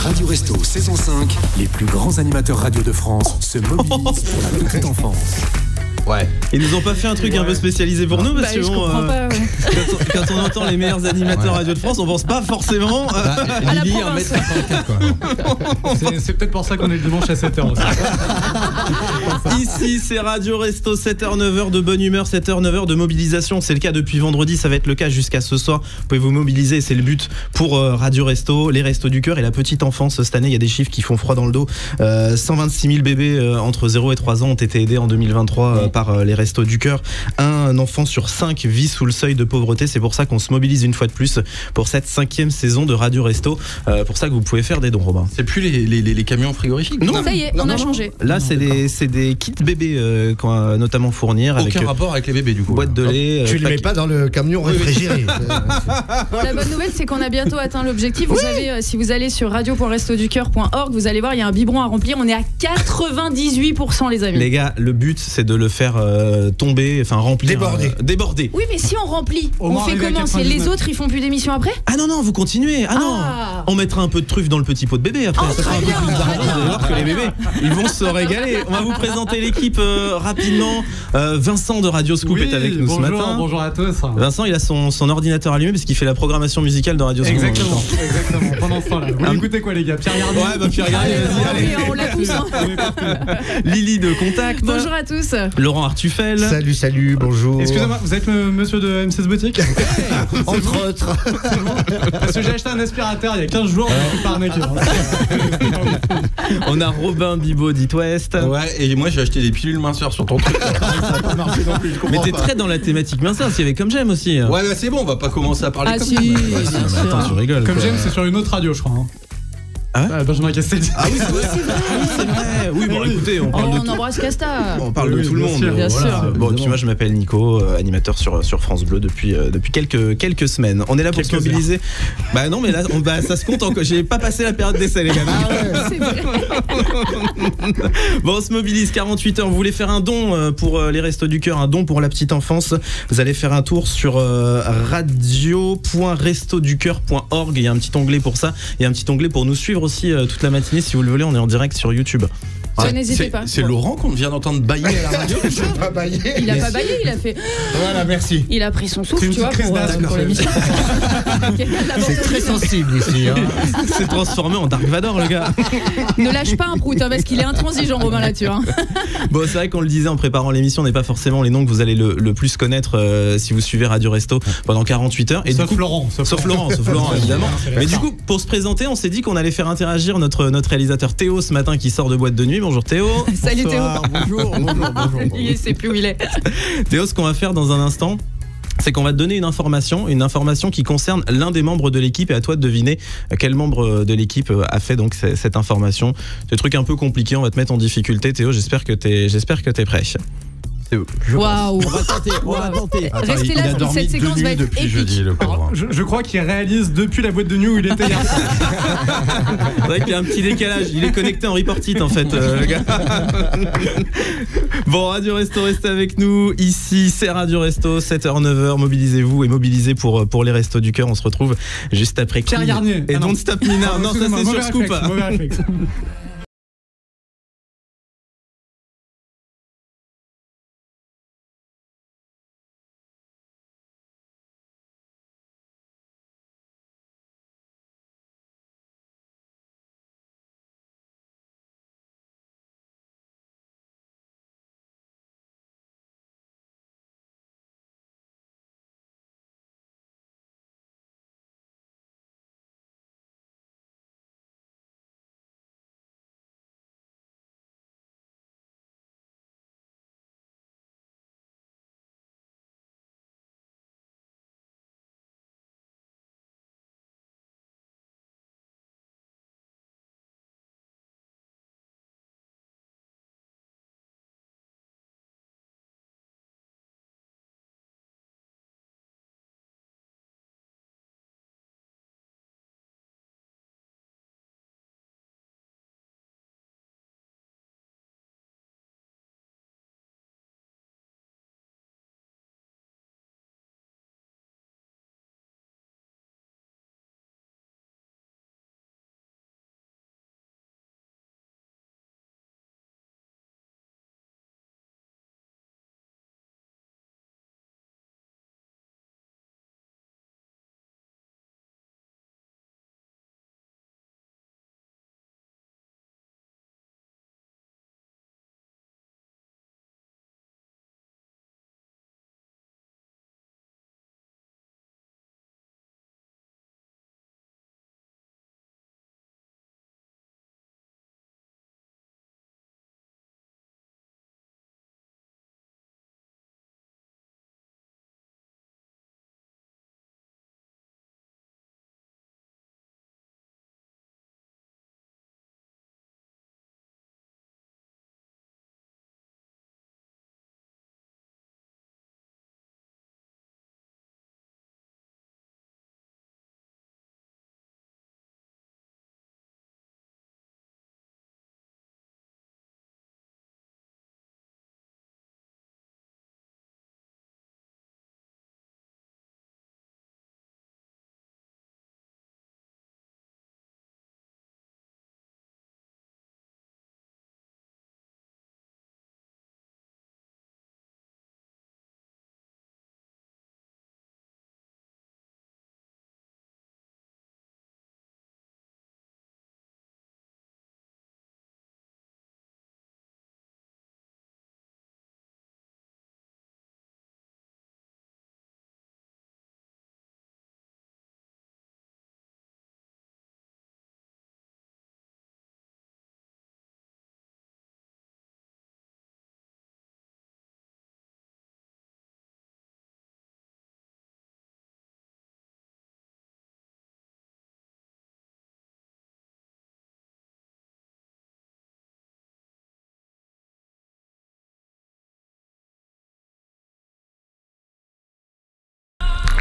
Radio Resto saison 5, les plus grands animateurs radio de France se mobilisent pour la petite enfance. Ouais. Ils nous ont pas fait un truc un peu spécialisé pour nous parce que je comprends pas, ouais. quand on entend les meilleurs animateurs radio de France, on pense pas forcément à la Lily, province. 1m54 quoi. C'est peut-être pour ça qu'on est le dimanche à 7h aussi. Ici, c'est Radio Resto, 7h, 9h de bonne humeur, 7h, 9h de mobilisation. C'est le cas depuis vendredi, ça va être le cas jusqu'à ce soir. Vous pouvez vous mobiliser, c'est le but pour Radio Resto, les Restos du Cœur et la petite enfance. Cette année, il y a des chiffres qui font froid dans le dos. 126 000 bébés entre 0 et 3 ans ont été aidés en 2023 par les Restos du Cœur. Un enfant sur 5 vit sous le seuil de pauvreté. C'est pour ça qu'on se mobilise une fois de plus pour cette 5e saison de Radio Resto. Pour ça que vous pouvez faire des dons, Robin. C'est plus les camions frigorifiques. Non. Ça y est, on a changé. Là, c'est des kits bébés qu'on va notamment fournir. Aucun avec rapport avec les bébés du coup. boîte de lait. Tu les mets pas dans le camion réfrigéré. La bonne nouvelle, c'est qu'on a bientôt atteint l'objectif. Vous savez, si vous allez sur radio.restoducoeur.org, vous allez voir, il y a un biberon à remplir. On est à 98%, les amis. Les gars, le but c'est de le faire tomber, enfin remplir, déborder. Oui, mais si on remplit, Au on moins fait arrivé à comment? C'est 99. les autres, ils font plus d'émissions après? Ah non, vous continuez. Ah non, Ah. on mettra un peu de truffe dans le petit pot de bébé après. Oh, Ça fera très un peu bien, plus très d'argent. bien. Vous allez voir que les bébés, ils vont se régaler. On va vous présenter l'équipe rapidement. Vincent de Radio Scoop est avec nous bonjour, ce matin. Bonjour à tous. Vincent, il a son ordinateur allumé parce qu'il fait la programmation musicale de Radio Scoop. Exactement. Pendant ce temps-là. Vous écoutez quoi les gars? Pierre Garnier. Ouais, bah Pierre Garnier, vas-y, allez. Oui, on l'a tous. Hein. Lily de Contact. Bonjour à tous. Laurent Artufel. Salut, bonjour. Excusez-moi, vous êtes le monsieur de M16 Boutique? Entre autres. Parce que j'ai acheté un aspirateur il y a 15 jours, on m'a fait arnaquer. On a Robin Bibot d'It West. Ouais, et moi j'ai acheté des pilules minceurs sur ton truc. Ça a pas marché non plus, je comprends Mais t'es pas. très dans la thématique minceur, s'il y avait comme j'aime aussi. Ouais, bah c'est bon, on va pas commencer à parler Ah comme si, ça. bien Attends, tu sûr. rigoles. Comme quoi. j'aime, c'est sur une autre radio, je crois. Hein. Ah ouais Benjamin Castaldi. Ah oui, c'est vrai. C'est vrai. Oui, bon, écoutez, on Oh, parle de on tout. embrasse Casta. On parle de Oui, tout le bien monde. sûr, bien sûr. Bon, et puis moi je m'appelle Nico, animateur sur France Bleu depuis quelques semaines. On est là pour se Quelques mobiliser. Bah non, mais là ça se compte encore. J'ai pas passé la période d'essai, les gars. C'est vrai. Bon, on se mobilise 48 heures. Vous voulez faire un don pour les Restos du Cœur, un don pour la petite enfance. Vous allez faire un tour sur radio.restoducoeur.org. Il y a un petit onglet pour ça. Il y a un petit onglet pour nous suivre aussi toute la matinée. Si vous le voulez, on est en direct sur YouTube. Ouais, n'hésitez pas. C'est Laurent qu'on vient d'entendre bailler à la radio. Je vais pas bailler. Il a pas baillé, il a fait. Voilà, merci. Il a pris son souffle, C'est une tu vois, petite crise d'asthme, pour ça. l'émission. C'est très sensible ici. Hein. C'est transformé en Dark Vador, le gars. Ne lâche pas un prout, hein, parce qu'il est intransigeant, Romain, là-dessus. Hein. Bon, c'est vrai qu'on le disait en préparant l'émission, on n'est pas forcément les noms que vous allez le plus connaître si vous suivez Radio Resto pendant 48 heures. Et Sauf du coup, Laurent. Sauf Laurent, évidemment. Mais du coup, pour se présenter, on s'est dit qu'on allait faire interagir notre réalisateur Théo ce matin qui sort de boîte de nuit. Bonjour Théo. Salut Théo. Bonjour. Il sait plus où il est. Théo, ce qu'on va faire dans un instant, c'est qu'on va te donner une information qui concerne l'un des membres de l'équipe et à toi de deviner quel membre de l'équipe a fait donc cette information. C'est un truc un peu compliqué, on va te mettre en difficulté Théo, j'espère que t'es prêt. Waouh. On va tenter. Restez là, parce que cette séquence va être épique. jeudi, le pauvre. Je crois qu'il réalise depuis la boîte de nuit où il était hier. C'est vrai qu'il y a un petit décalage, il est connecté en report-it en fait le gars. Bon, Radio Resto, restez avec nous. Ici, c'est Radio Resto, 7h, 9h. Mobilisez-vous et mobilisez pour les Restos du Cœur. On se retrouve juste après Pierre Queen Garnier. et Ah non. Don't Stop Me Now. Non, ça Excusez-moi, c'est sur mauvais Scoop. réflexe, mauvais réflexe.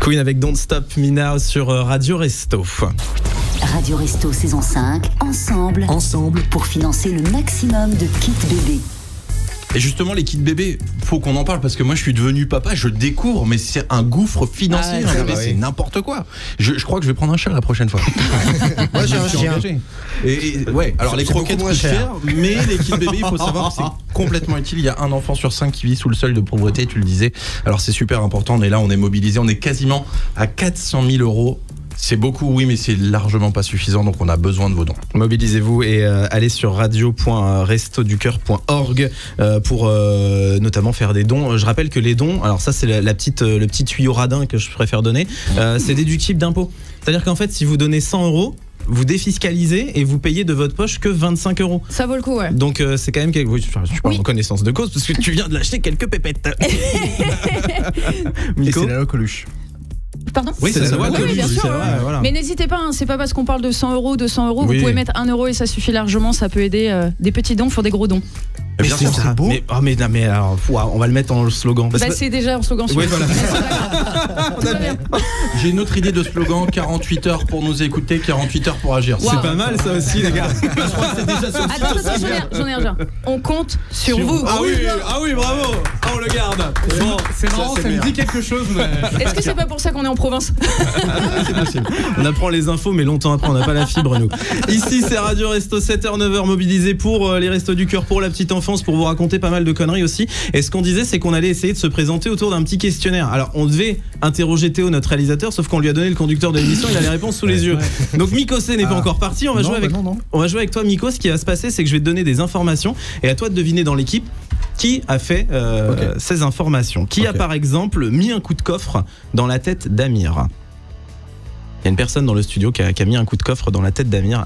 Queen avec Don't Stop Me Now sur Radio Resto. Radio Resto saison 5, ensemble pour financer le maximum de kits bébés. Et justement, les kits bébés, faut qu'on en parle parce que moi je suis devenu papa, je découvre, mais c'est un gouffre financier. Ah, c'est n'importe quoi. Je crois que je vais prendre un chat la prochaine fois. Moi j'ai un chien. Et ouais, alors les C'est croquettes beaucoup coûtent moins cher. cher, mais les kits bébés, il faut savoir que c'est complètement utile. Il y a un enfant sur 5 qui vit sous le seuil de pauvreté, tu le disais. Alors c'est super important. On est là, on est mobilisé, on est quasiment à 400 000 €. C'est beaucoup, oui, mais c'est largement pas suffisant, donc on a besoin de vos dons. Mobilisez-vous et allez sur radio.restoducoeur.org pour notamment faire des dons. Je rappelle que les dons, alors ça c'est le petit tuyau radin que je préfère donner, c'est déductible d'impôt. C'est-à-dire qu'en fait, si vous donnez 100 €, vous défiscalisez et vous payez de votre poche que 25 €. Ça vaut le coup, ouais. Donc c'est quand même quelque... Oui, je suis pas en connaissance de cause parce que tu viens de l'acheter quelques pépettes. Et Miko c'est la Coluche. Pardon Oui, c'est la loi Oui, Coluche, bien sûr, c'est ouais. vrai, voilà. Mais n'hésitez pas, hein, c'est pas parce qu'on parle de 100 €, 200 €, Oui. vous pouvez mettre 1 € et ça suffit largement, ça peut aider des petits dons pour des gros dons. Bien sûr, ça. beau. Mais alors, on va le mettre en slogan. Bah, c'est déjà un slogan sur Oui, voilà. Tout va bien. J'ai une autre idée de slogan, 48 heures pour nous écouter, 48 heures pour agir. Wow. C'est pas mal ça aussi, les gars. Attends, j'en ai un. On compte sur vous. Ah oui, bravo. On le garde. Bon, C'est marrant, ça me dit quelque chose. Mais... Est-ce que c'est pas pour ça qu'on est en province? on apprend les infos, mais longtemps après, on n'a pas la fibre, nous. Ici, c'est Radio Resto, 7h, 9h, mobilisé pour les Restos du Cœur, pour la petite enfance, pour vous raconter pas mal de conneries aussi. Et ce qu'on disait, c'est qu'on allait essayer de se présenter autour d'un petit questionnaire. Alors, on devait interroger Théo, notre réalisateur, sauf qu'on lui a donné le conducteur de l'émission, il a les réponses sous les yeux. Donc, Mikosé n'est pas encore parti. On va jouer avec toi, Miko. Ce qui va se passer, c'est que je vais te donner des informations et à toi de deviner dans l'équipe qui a fait ces informations. Qui a, par exemple, mis un coup de coffre dans la tête d'Amir. Il y a une personne dans le studio qui a mis un coup de coffre dans la tête d'Amir.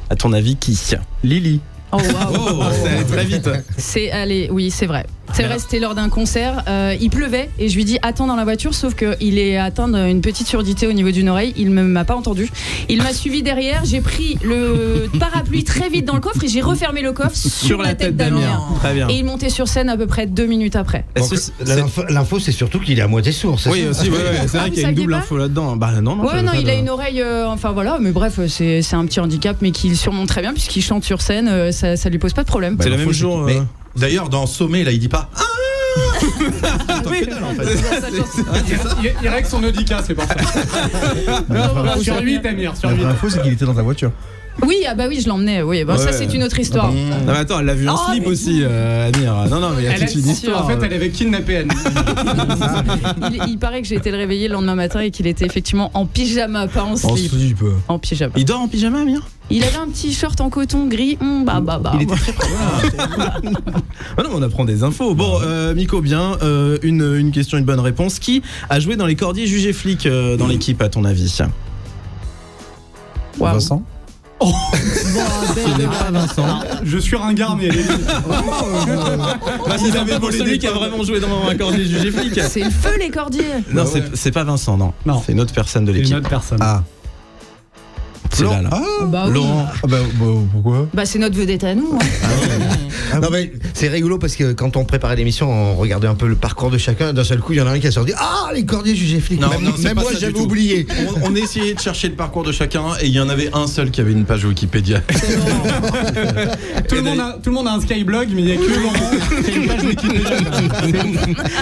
À ton avis, qui? Lily. Oh waouh. Ça allait très vite. Oui, c'est vrai. C'est vrai, c'était lors d'un concert. Il pleuvait et je lui dis attends dans la voiture, sauf qu'il est atteint d'une petite surdité au niveau d'une oreille. Il ne m'a pas entendu. Il m'a suivi derrière. J'ai pris le parapluie très vite dans le coffre et j'ai refermé le coffre sur la tête d'Amir. Très bien. Et il montait sur scène à peu près 2 minutes après. Donc, l'info c'est surtout qu'il est à moitié sourd. Oui, aussi, c'est vrai vous qu'il y a une saviez double pas info là-dedans. Bah non, Ouais, non, il a une oreille. Enfin voilà, mais bref, c'est un petit handicap, mais qu'il surmonte très bien puisqu'il chante sur scène. Ça lui pose pas de problème. C'est le même jour. Mais d'ailleurs, dans Sommet, là, il dit pas. Il règle son Audica, c'est pour ça. Sur 8, Amir, sur 8. L'info, c'est qu'il était dans ta voiture. Oui, ah bah oui, je l'emmenais. Oui, bon, ça c'est une autre histoire. Non, mais attends, elle l'a vu en slip aussi, Amir. Non, mais il y a toute une histoire. En fait, elle avait kidnappé Anne. Il paraît que j'ai été le réveiller le lendemain matin et qu'il était effectivement en pyjama, pas en slip. En pyjama. Il dort en pyjama, Amir? Il avait un petit short en coton gris. Il était très Ah non, on apprend des infos. Bon, Miko, bien. Une question, une bonne réponse. Qui a joué dans les Cordiers jugés flics dans l'équipe, à ton avis? Vincent. Oh ce n'est pas Vincent. Je suis ringard, mais elle est... Il avait volé celui qui a vraiment joué dans un Cordier jugé flic. C'est le feu, les Cordiers. Non, c'est pas Vincent, non. C'est une autre personne de l'équipe. Une autre personne. Ah. C'est là. Laurent. Ah bah, pourquoi? Bah c'est notre vedette à nous. Non mais c'est rigolo parce que quand on préparait l'émission, on regardait un peu le parcours de chacun. D'un seul coup, il y en a un qui a sorti les Cordiers jugés flics. Même moi, j'avais oublié. On essayait de chercher le parcours de chacun et il y en avait un seul qui avait une page Wikipédia. Tout le monde a un Skyblog, mais il n'y a que Laurent qui a une page Wikipédia.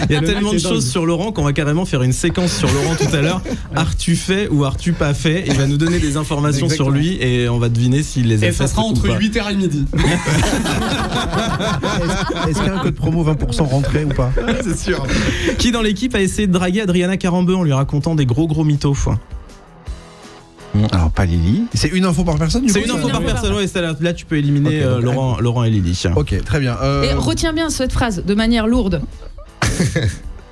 Il y a tellement de choses sur Laurent qu'on va carrément faire une séquence sur Laurent tout à l'heure. As-tu fait ou as-tu pas fait? Il va nous donner des informations sur lui et on va deviner s'il les a fait. Et ça sera entre 8h et midi. Est-ce qu'il y a un code promo 20% rentré ou pas? C'est sûr. Qui dans l'équipe a essayé de draguer Adriana Carambeu en lui racontant des gros mythos? Alors pas Lily. C'est une info par personne? C'est une info par personne, ouais, là tu peux éliminer Laurent et Lily. Ok, très bien. Et retiens bien cette phrase de manière lourde.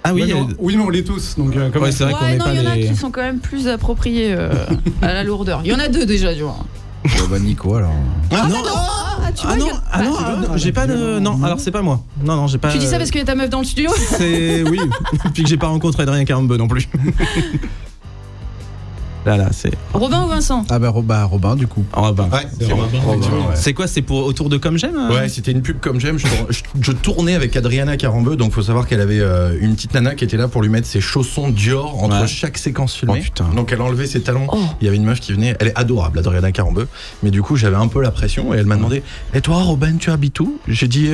Ah oui, oui, mais on l'est tous. Donc, c'est vrai qu'on est pas il y en a qui sont quand même plus appropriés à la lourdeur. Il y en a 2 déjà, tu vois. Bah Nico alors. J'ai pas de. Non, alors c'est pas moi. Non, j'ai pas. Tu dis ça parce qu'il y a ta meuf dans le studio? C'est oui. Puis que j'ai pas rencontré Adrien Carambeu non plus. Là, c'est. Robin ou Vincent? Ah bah Robin du coup. Robin. Ouais, c'est Robin. Ouais. C'est quoi? C'est pour autour de Comme J'aime? Ouais, c'était une pub Comme J'aime. Je tournais avec Adriana Carambeu, donc faut savoir qu'elle avait une petite nana qui était là pour lui mettre ses chaussons Dior entre chaque séquence filmée. Oh, putain. Donc elle enlevait ses talons. Oh. Il y avait une meuf qui venait. Elle est adorable, Adriana Carambeu. Mais du coup, j'avais un peu la pression et elle m'a demandé et toi, Robin, tu habites où? J'ai dit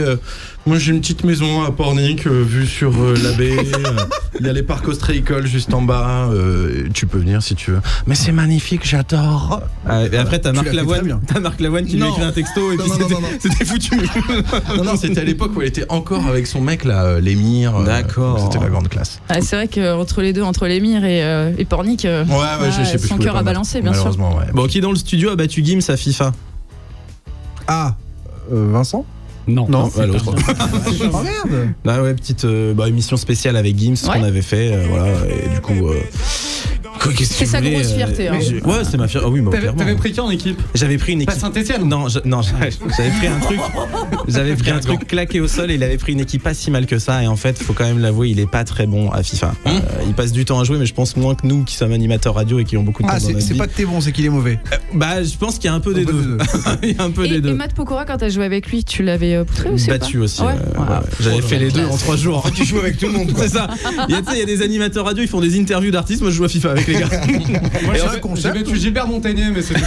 moi j'ai une petite maison à Pornic, vue sur la baie. Il y a les parcs ostréicoles juste en bas. Tu peux venir si tu veux. Mais c'est magnifique, j'adore. Et après, t'as Tu Marc l'as fait très Lavoine. bien. T'as Marc Lavoine qui lui a Non. écrit un texto et Non, puis non, c'était foutu. Non, c'était à l'époque où elle était encore avec son mec là, l'émir. D'accord. C'était la grande classe. Ah, c'est vrai qu'entre les deux, entre l'émir et Pornic, Ouais, je sais plus. son je pouvais cœur pas à me balancer, battre. bien sûr. Malheureusement, ouais. Bon, qui dans le studio a battu Gims à FIFA? Ah, Vincent. Non, Non, c'est bah, l'autre. Oh merde. Bah ouais, petite émission spéciale avec Gims qu'on avait fait, voilà, et du coup. Qu'est-ce que C'est tu sa voulais, grosse fierté, hein. Ouais, c'est ma fierté. Ah oui, bah, clairement. T'avais pris qui en équipe? J'avais pris une Pas équipe. Saint-Etienne? Non, j'avais pris un truc. J'avais pris un truc claqué au sol et il avait pris une équipe pas si mal que ça. Et en fait, faut quand même l'avouer, il est pas très bon à FIFA. Il passe du temps à jouer, mais je pense moins que nous qui sommes animateurs radio et qui ont beaucoup de temps Ah, dans notre c'est vie. pas que t'es bon, c'est qu'il est mauvais. Bah, je pense qu'il y a un peu des deux. Il y a un peu des Et deux. Matt Pokora, quand t'as joué avec lui, tu l'avais poutré aussi? Battu ou pas? aussi. Ouais. ouais. Ouais. J'avais fait les deux en 3 jours. Tu joues avec tout le monde, quoi. C'est ça. Il y a des animateurs radio, ils font des interviews d'artistes. Moi, je joue à FIFA avec les gars. Moi, Et j'ai battu Gilbert Montagnier, mais c'était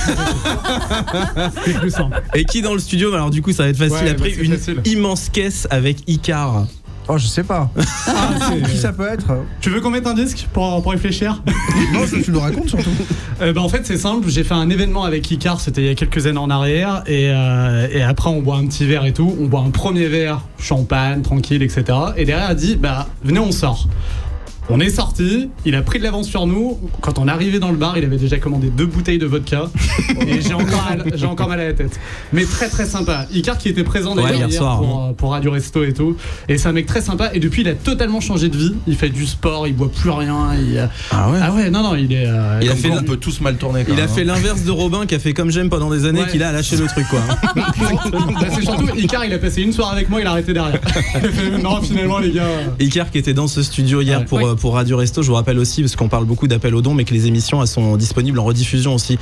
plus plus simple. Et qui dans le studio, alors du coup, ça va être facile. Ouais, a pris bah, c'est une facile. immense caisse avec Icar. Oh, je sais pas. Qui ça peut être? Tu veux qu'on mette un disque pour réfléchir? Non, tu nous racontes surtout. En fait, c'est simple. J'ai fait un événement avec Icar, c'était il y a quelques années en arrière. Et après, on boit un petit verre et tout. On boit un premier verre, champagne, tranquille, etc. Et derrière, elle dit bah, venez, on sort. On est sorti, il a pris de l'avance sur nous. Quand on est arrivé dans le bar, il avait déjà commandé 2 bouteilles de vodka. Et j'ai encore mal à la tête. Mais très très sympa. Icar qui était présent d'ailleurs hier hier soir, pour Radio Resto et tout. Et c'est un mec très sympa. Et depuis, il a totalement changé de vie. Il fait du sport, il boit plus rien. Ah ouais. Ah ouais, non, il est. Il a Comme fait quoi, on peut tous mal tourner. Il a fait l'inverse de Robin qui a fait Comme J'aime pendant des années, Ouais. qu'il a lâché le truc quoi. Bah, c'est surtout Icar, il a passé une soirée avec moi, il a arrêté derrière. Il a fait, non, finalement, les gars. Icar qui était dans ce studio hier Ouais. pour Radio Resto. Je vous rappelle aussi, parce qu'on parle beaucoup d'appels aux dons, mais que les émissions elles sont disponibles en rediffusion aussi.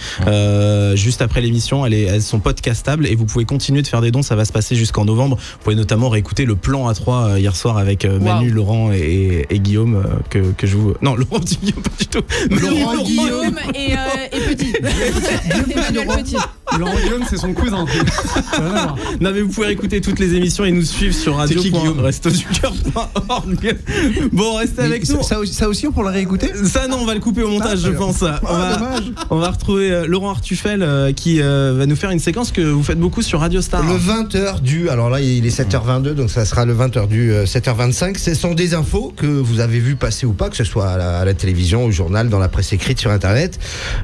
Juste après l'émission, elles sont podcastables et vous pouvez continuer de faire des dons. Ça va se passer jusqu'en novembre. Vous pouvez notamment réécouter le plan A3 hier soir avec Manu, Laurent et Guillaume que je vous. Non, Laurent Guillaume pas du tout. Laurent Guillaume et Petit. Emmanuel Petit. Laurent Guillaume, c'est son cousin. Non mais vous pouvez écouter toutes les émissions et nous suivre sur radio.restoducœur.org. Bon, restez avec nous. Ça aussi, on pourra le réécouter. Ça non, on va le couper au montage, je pense. Dommage. On va retrouver Laurent Artufel qui va nous faire une séquence que vous faites beaucoup sur Radio Star. Le 20h du, alors là il est 7h22, donc ça sera le 20h du 7h25. Ce sont des infos que vous avez vu passer ou pas, que ce soit à la télévision, au journal, dans la presse écrite, sur internet.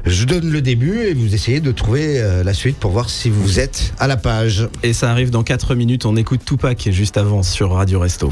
Je donne le début et vous essayez de trouver la suite pour voir si vous êtes à la page. Et ça arrive dans 4 minutes, on écoute Tupac juste avant sur Radio Resto.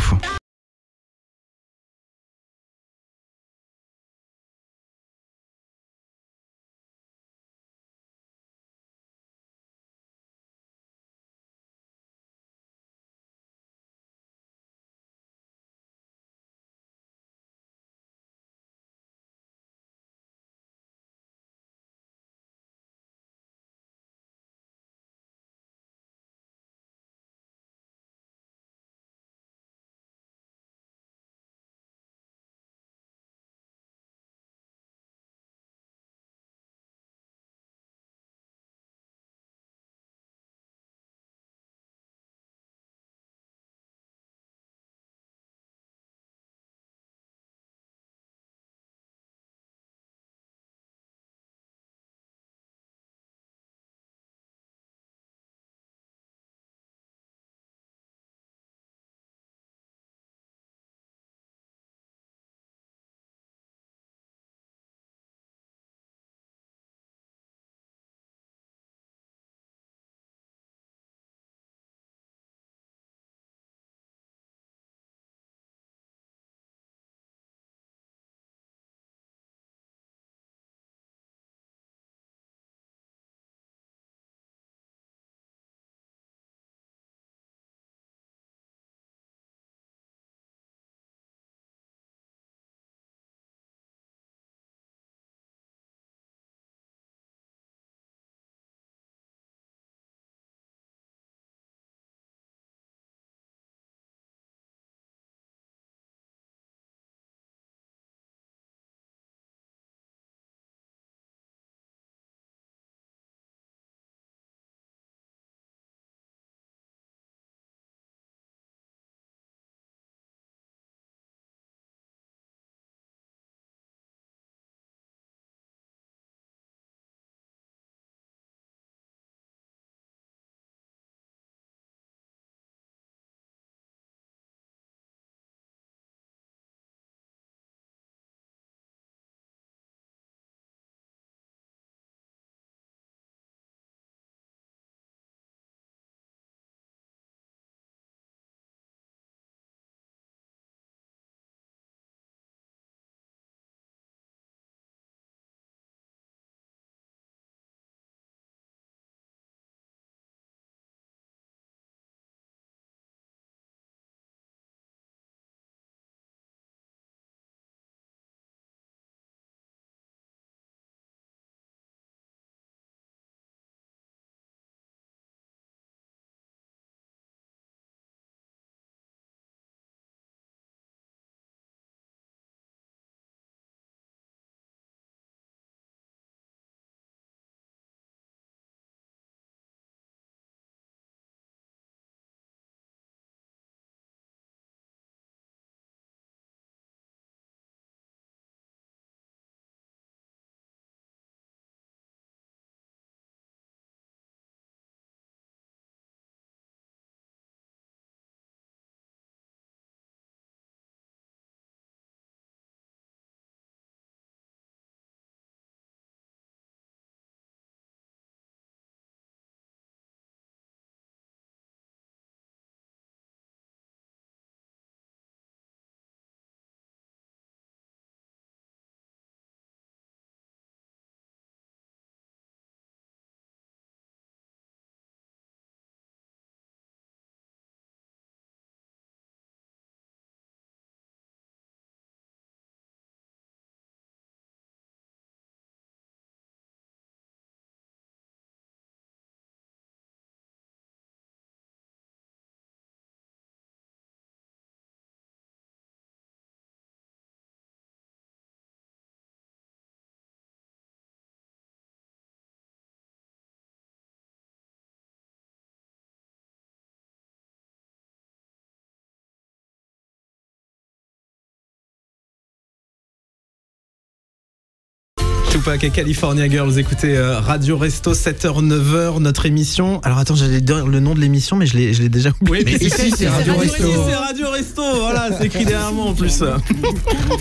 Tupac et California Girls, vous écoutez Radio Resto, 7h, 9h, notre émission. Alors attends, j'allais dire le nom de l'émission, mais je l'ai déjà oublié. Oui, mais ici, c'est Radio Resto. C'est Radio Resto, voilà, c'est écrit derrière moi en plus. 40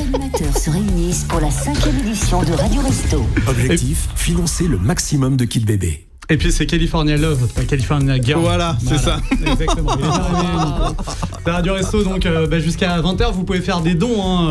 animateurs se réunissent pour la 5e édition de Radio Resto. Objectif, financer le maximum de kits bébés. Et puis c'est California Love, pas California Girl. Voilà, c'est ça. Exactement. Il est arrivé, Nico. C'est Radio Resto, donc jusqu'à 20h, vous pouvez faire des dons.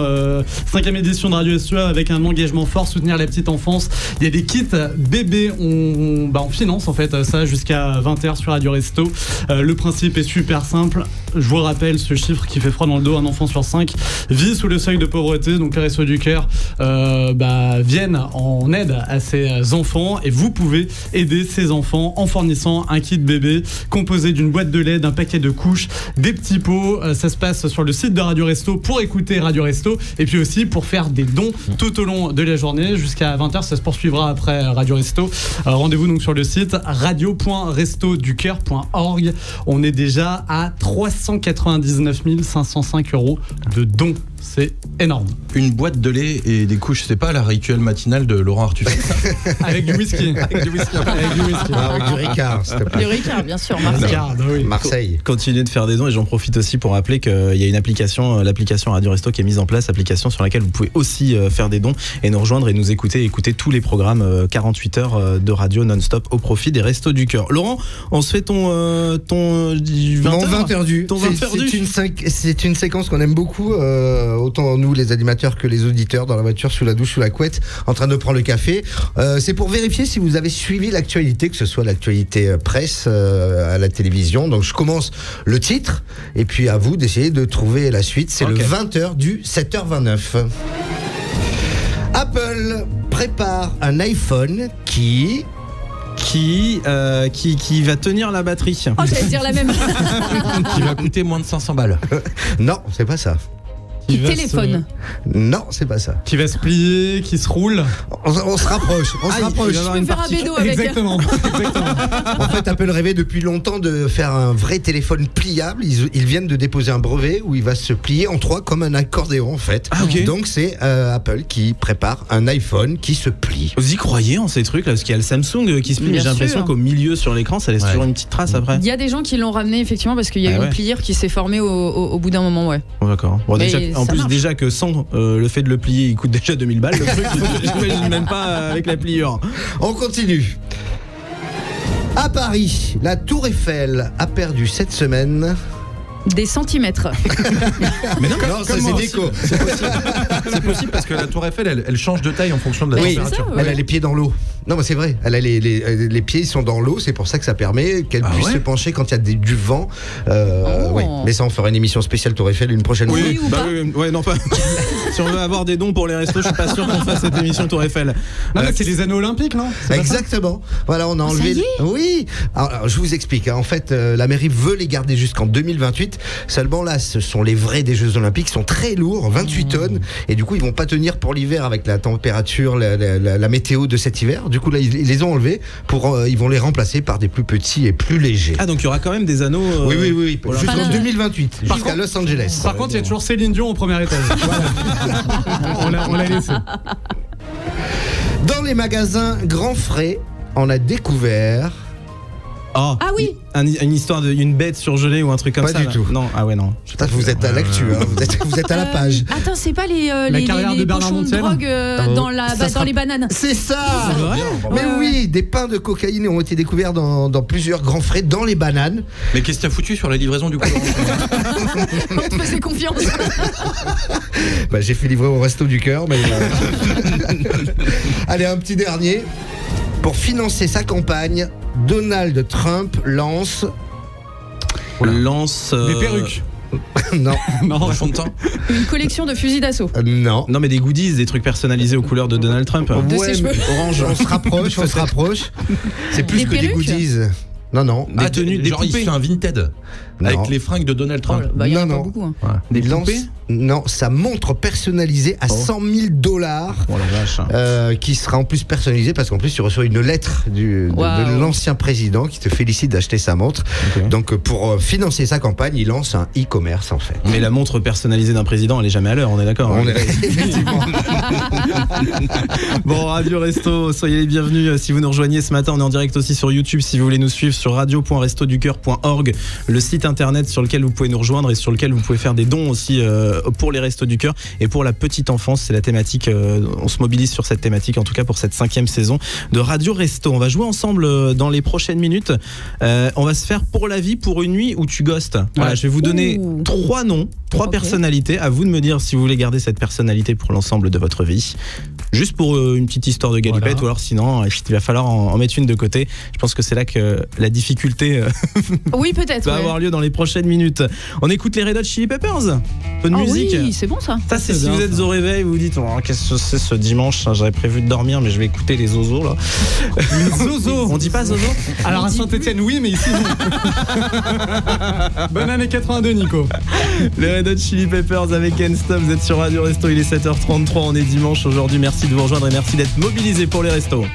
5e édition de Radio Resto avec un engagement fort, soutenir la petite enfance. Il y a des kits bébés, on finance en fait ça jusqu'à 20h sur Radio Resto. Le principe est super simple. Je vous rappelle ce chiffre qui fait froid dans le dos, un enfant sur 5 vit sous le seuil de pauvreté. Donc les Restos du Cœur viennent en aide à ces enfants et vous pouvez aider ces enfants en fournissant un kit bébé composé d'une boîte de lait, d'un paquet de couches, des petits pots. Ça se passe sur le site de Radio Resto pour écouter Radio Resto et puis aussi pour faire des dons tout au long de la journée jusqu'à 20h. Ça se poursuivra après Radio Resto. Rendez-vous donc sur le site radio.restoducoeur.org. On est déjà à 399 505 € de dons. C'est énorme. Une boîte de lait et des couches, c'est pas la rituel matinale de Laurent Arthuis. Avec du whisky. Avec du whisky. Avec du Ricard, s'il te plaît. Du Ricard, bien sûr, Marseille. Ricard, oui. Marseille. Continuez de faire des dons et j'en profite aussi pour rappeler qu'il y a une application, l'application Radio Resto qui est mise en place, application sur laquelle vous pouvez aussi faire des dons et nous rejoindre et nous écouter tous les programmes 48 heures de radio non-stop au profit des Restos du Cœur. Laurent, on se fait ton 20 perdu. Ton 20 perdu. C'est une séquence qu'on aime beaucoup, autant nous les animateurs que les auditeurs dans la voiture, sous la douche, sous la couette, en train de prendre le café. C'est pour vérifier si vous avez suivi l'actualité, que ce soit l'actualité presse à la télévision. Donc je commence le titre et puis à vous d'essayer de trouver la suite. C'est le 20h du 7h29. Apple prépare un iPhone qui va tenir la batterie. Oh, j'allais dire la même. Qui va coûter moins de 500 balles. Non, c'est pas ça. Qui téléphone. Non, c'est pas ça. Qui va se plier, qui se roule. On se rapproche. On se rapproche. Je peux faire un bédo avec. Exactement. En fait, Apple rêvait depuis longtemps de faire un vrai téléphone pliable. Ils viennent de déposer un brevet où il va se plier en 3 comme un accordéon en fait. Ah, okay. Donc c'est Apple qui prépare un iPhone qui se plie. Vous y croyez en ces trucs là? Parce qu'il y a le Samsung qui se plie, mais j'ai l'impression qu'au milieu sur l'écran ça laisse toujours une petite trace après. Il y a des gens qui l'ont ramené effectivement parce qu'il y a une pliure qui s'est formée au bout d'un moment, ouais. Oh, d'accord. Bon, en plus, déjà que sans le fait de le plier, il coûte déjà 2000 balles. Le truc, j'imagine même pas avec la pliure. On continue. À Paris, la Tour Eiffel a perdu cette semaine des centimètres. Mais non, ça c'est déco. C'est possible parce que la Tour Eiffel, elle change de taille en fonction de la température. Elle a les pieds dans l'eau. Non, mais c'est vrai. Elle a les pieds, ils sont dans l'eau. C'est pour ça que ça permet qu'elle puisse se pencher quand il y a du vent. Oui. Mais ça, on fera une émission spéciale Tour Eiffel une prochaine fois. Oui, ou pas. Ouais, non pas. Si on veut avoir des dons pour les restos, je suis pas sûr qu'on fasse cette émission Tour Eiffel. C'est les anneaux olympiques, non? Exactement. Voilà, on a enlevé. Oui. Alors, je vous explique. En fait, la mairie veut les garder jusqu'en 2028. Seulement là, ce sont les vrais des Jeux Olympiques. Ils sont très lourds, 28 tonnes. Et du coup, ils vont pas tenir pour l'hiver avec la température, la météo de cet hiver. Du coup, là, ils les ont enlevés ils vont les remplacer par des plus petits et plus légers. Ah, donc il y aura quand même des anneaux. Oui. Jusqu'en 2028, jusqu'à Los Angeles. Par contre, il y a toujours Céline Dion au premier étage. On l'a laissé. Dans les magasins Grand Frais, on a découvert. Oh, ah oui. Une histoire d'une bête surgelée ou un truc comme ça. Pas du tout. Non, ah ouais, non. Vous êtes à l'actu, hein. vous êtes à la page. Attends, c'est pas les pochons de drogue dans les bananes. C'est ça. C'est vrai. Mais oui, des pains de cocaïne ont été découverts dans plusieurs Grands Frais dans les bananes. Mais qu'est-ce que t'as foutu sur la livraison du coup? On te faisait confiance. J'ai fait livrer au Resto du Cœur, mais allez, un petit dernier. Pour financer sa campagne, Donald Trump lance des perruques. Non. Un fond de teint. Une collection de fusils d'assaut. Non. Non, mais des goodies, des trucs personnalisés aux couleurs de Donald Trump. De ses cheveux. Orange. On se rapproche. C'est plus des que perruques. des goodies. Non. Ah, Des tenues, des genre il poupées. fait un Vinted Non. avec les fringues de Donald Trump. Bah, il y en a Non, pas non. beaucoup. Hein. Des Il lance- poupées. Non, sa montre personnalisée à $100,000 Oh la vache. qui sera en plus personnalisée parce qu'en plus tu reçois une lettre de Waouh. l'ancien président qui te félicite d'acheter sa montre. Ok. Donc pour financer sa campagne, il lance un e-commerce en fait. Mais la montre personnalisée d'un président, elle est jamais à l'heure, on est d'accord. On hein. est effectivement. Bon, Radio Resto, soyez les bienvenus si vous nous rejoignez ce matin. On est en direct aussi sur YouTube si vous voulez nous suivre sur radio.restoducoeur.org, le site internet sur lequel vous pouvez nous rejoindre et sur lequel vous pouvez faire des dons aussi pour les Restos du Cœur et pour la petite enfance. C'est la thématique, on se mobilise sur cette thématique, en tout cas pour cette 5e saison de Radio Resto. On va jouer ensemble dans les prochaines minutes. On va se faire pour la vie, pour une nuit où tu ghostes. Voilà, Ouais. je vais vous donner Ouh. 3 noms, 3 Ok. personnalités. À vous de me dire si vous voulez garder cette personnalité pour l'ensemble de votre vie. Juste pour une petite histoire de galipette, Voilà. ou alors sinon, il va falloir en mettre une de côté. Je pense que c'est là que la difficulté Oui, peut-être. va ouais. avoir lieu dans les prochaines minutes. On écoute les Red Hot Chili Peppers. Un peu de Ah musique. oui, c'est bon ça. Ça, c'est C'est si bien, vous êtes ça. au réveil, vous vous dites oh, qu'est-ce que c'est ce dimanche, hein, j'avais prévu de dormir, mais je vais écouter les zozos là. Les zozos. On dit pas zozo. Alors à Saint-Etienne, oui, mais ici, non. Bonne année 82, Nico. Les Red Hot Chili Peppers avec Can't Stop. Vous êtes sur Radio Resto, il est 7h33, on est dimanche aujourd'hui. Merci de vous rejoindre et merci d'être mobilisés pour les restos.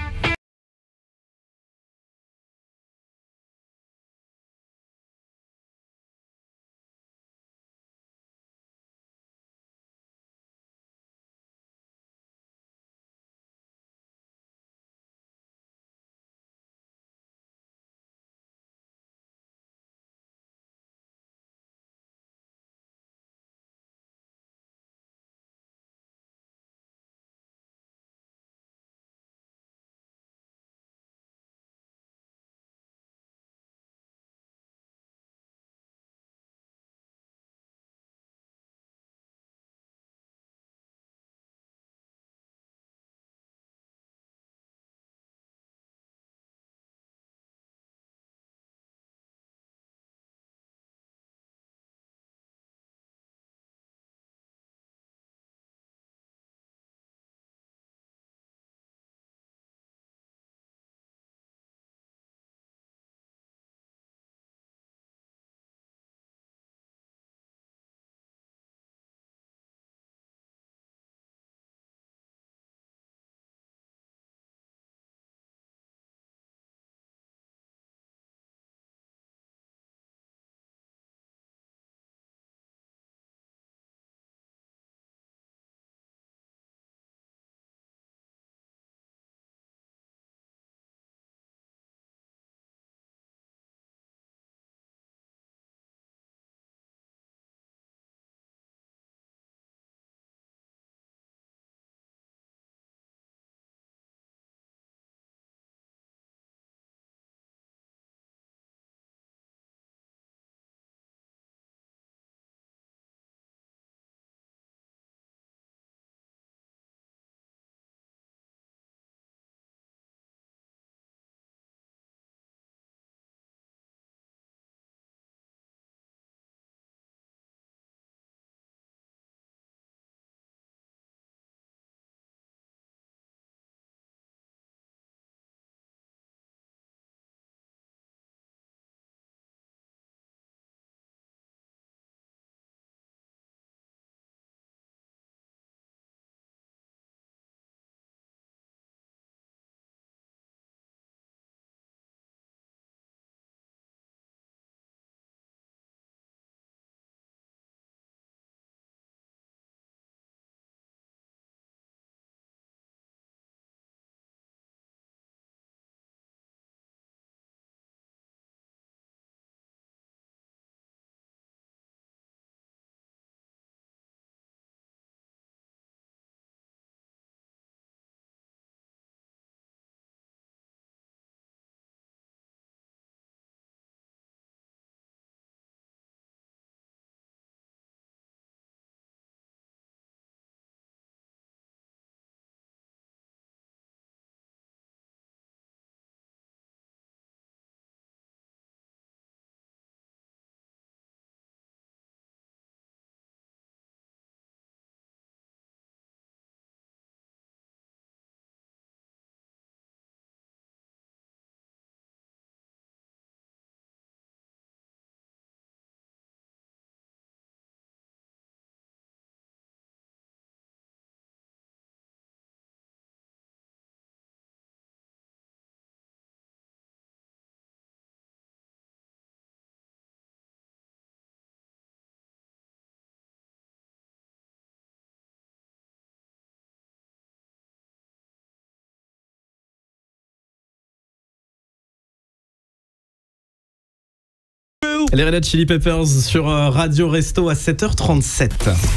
Les Red Hot Chili Peppers sur Radio Resto à 7h37.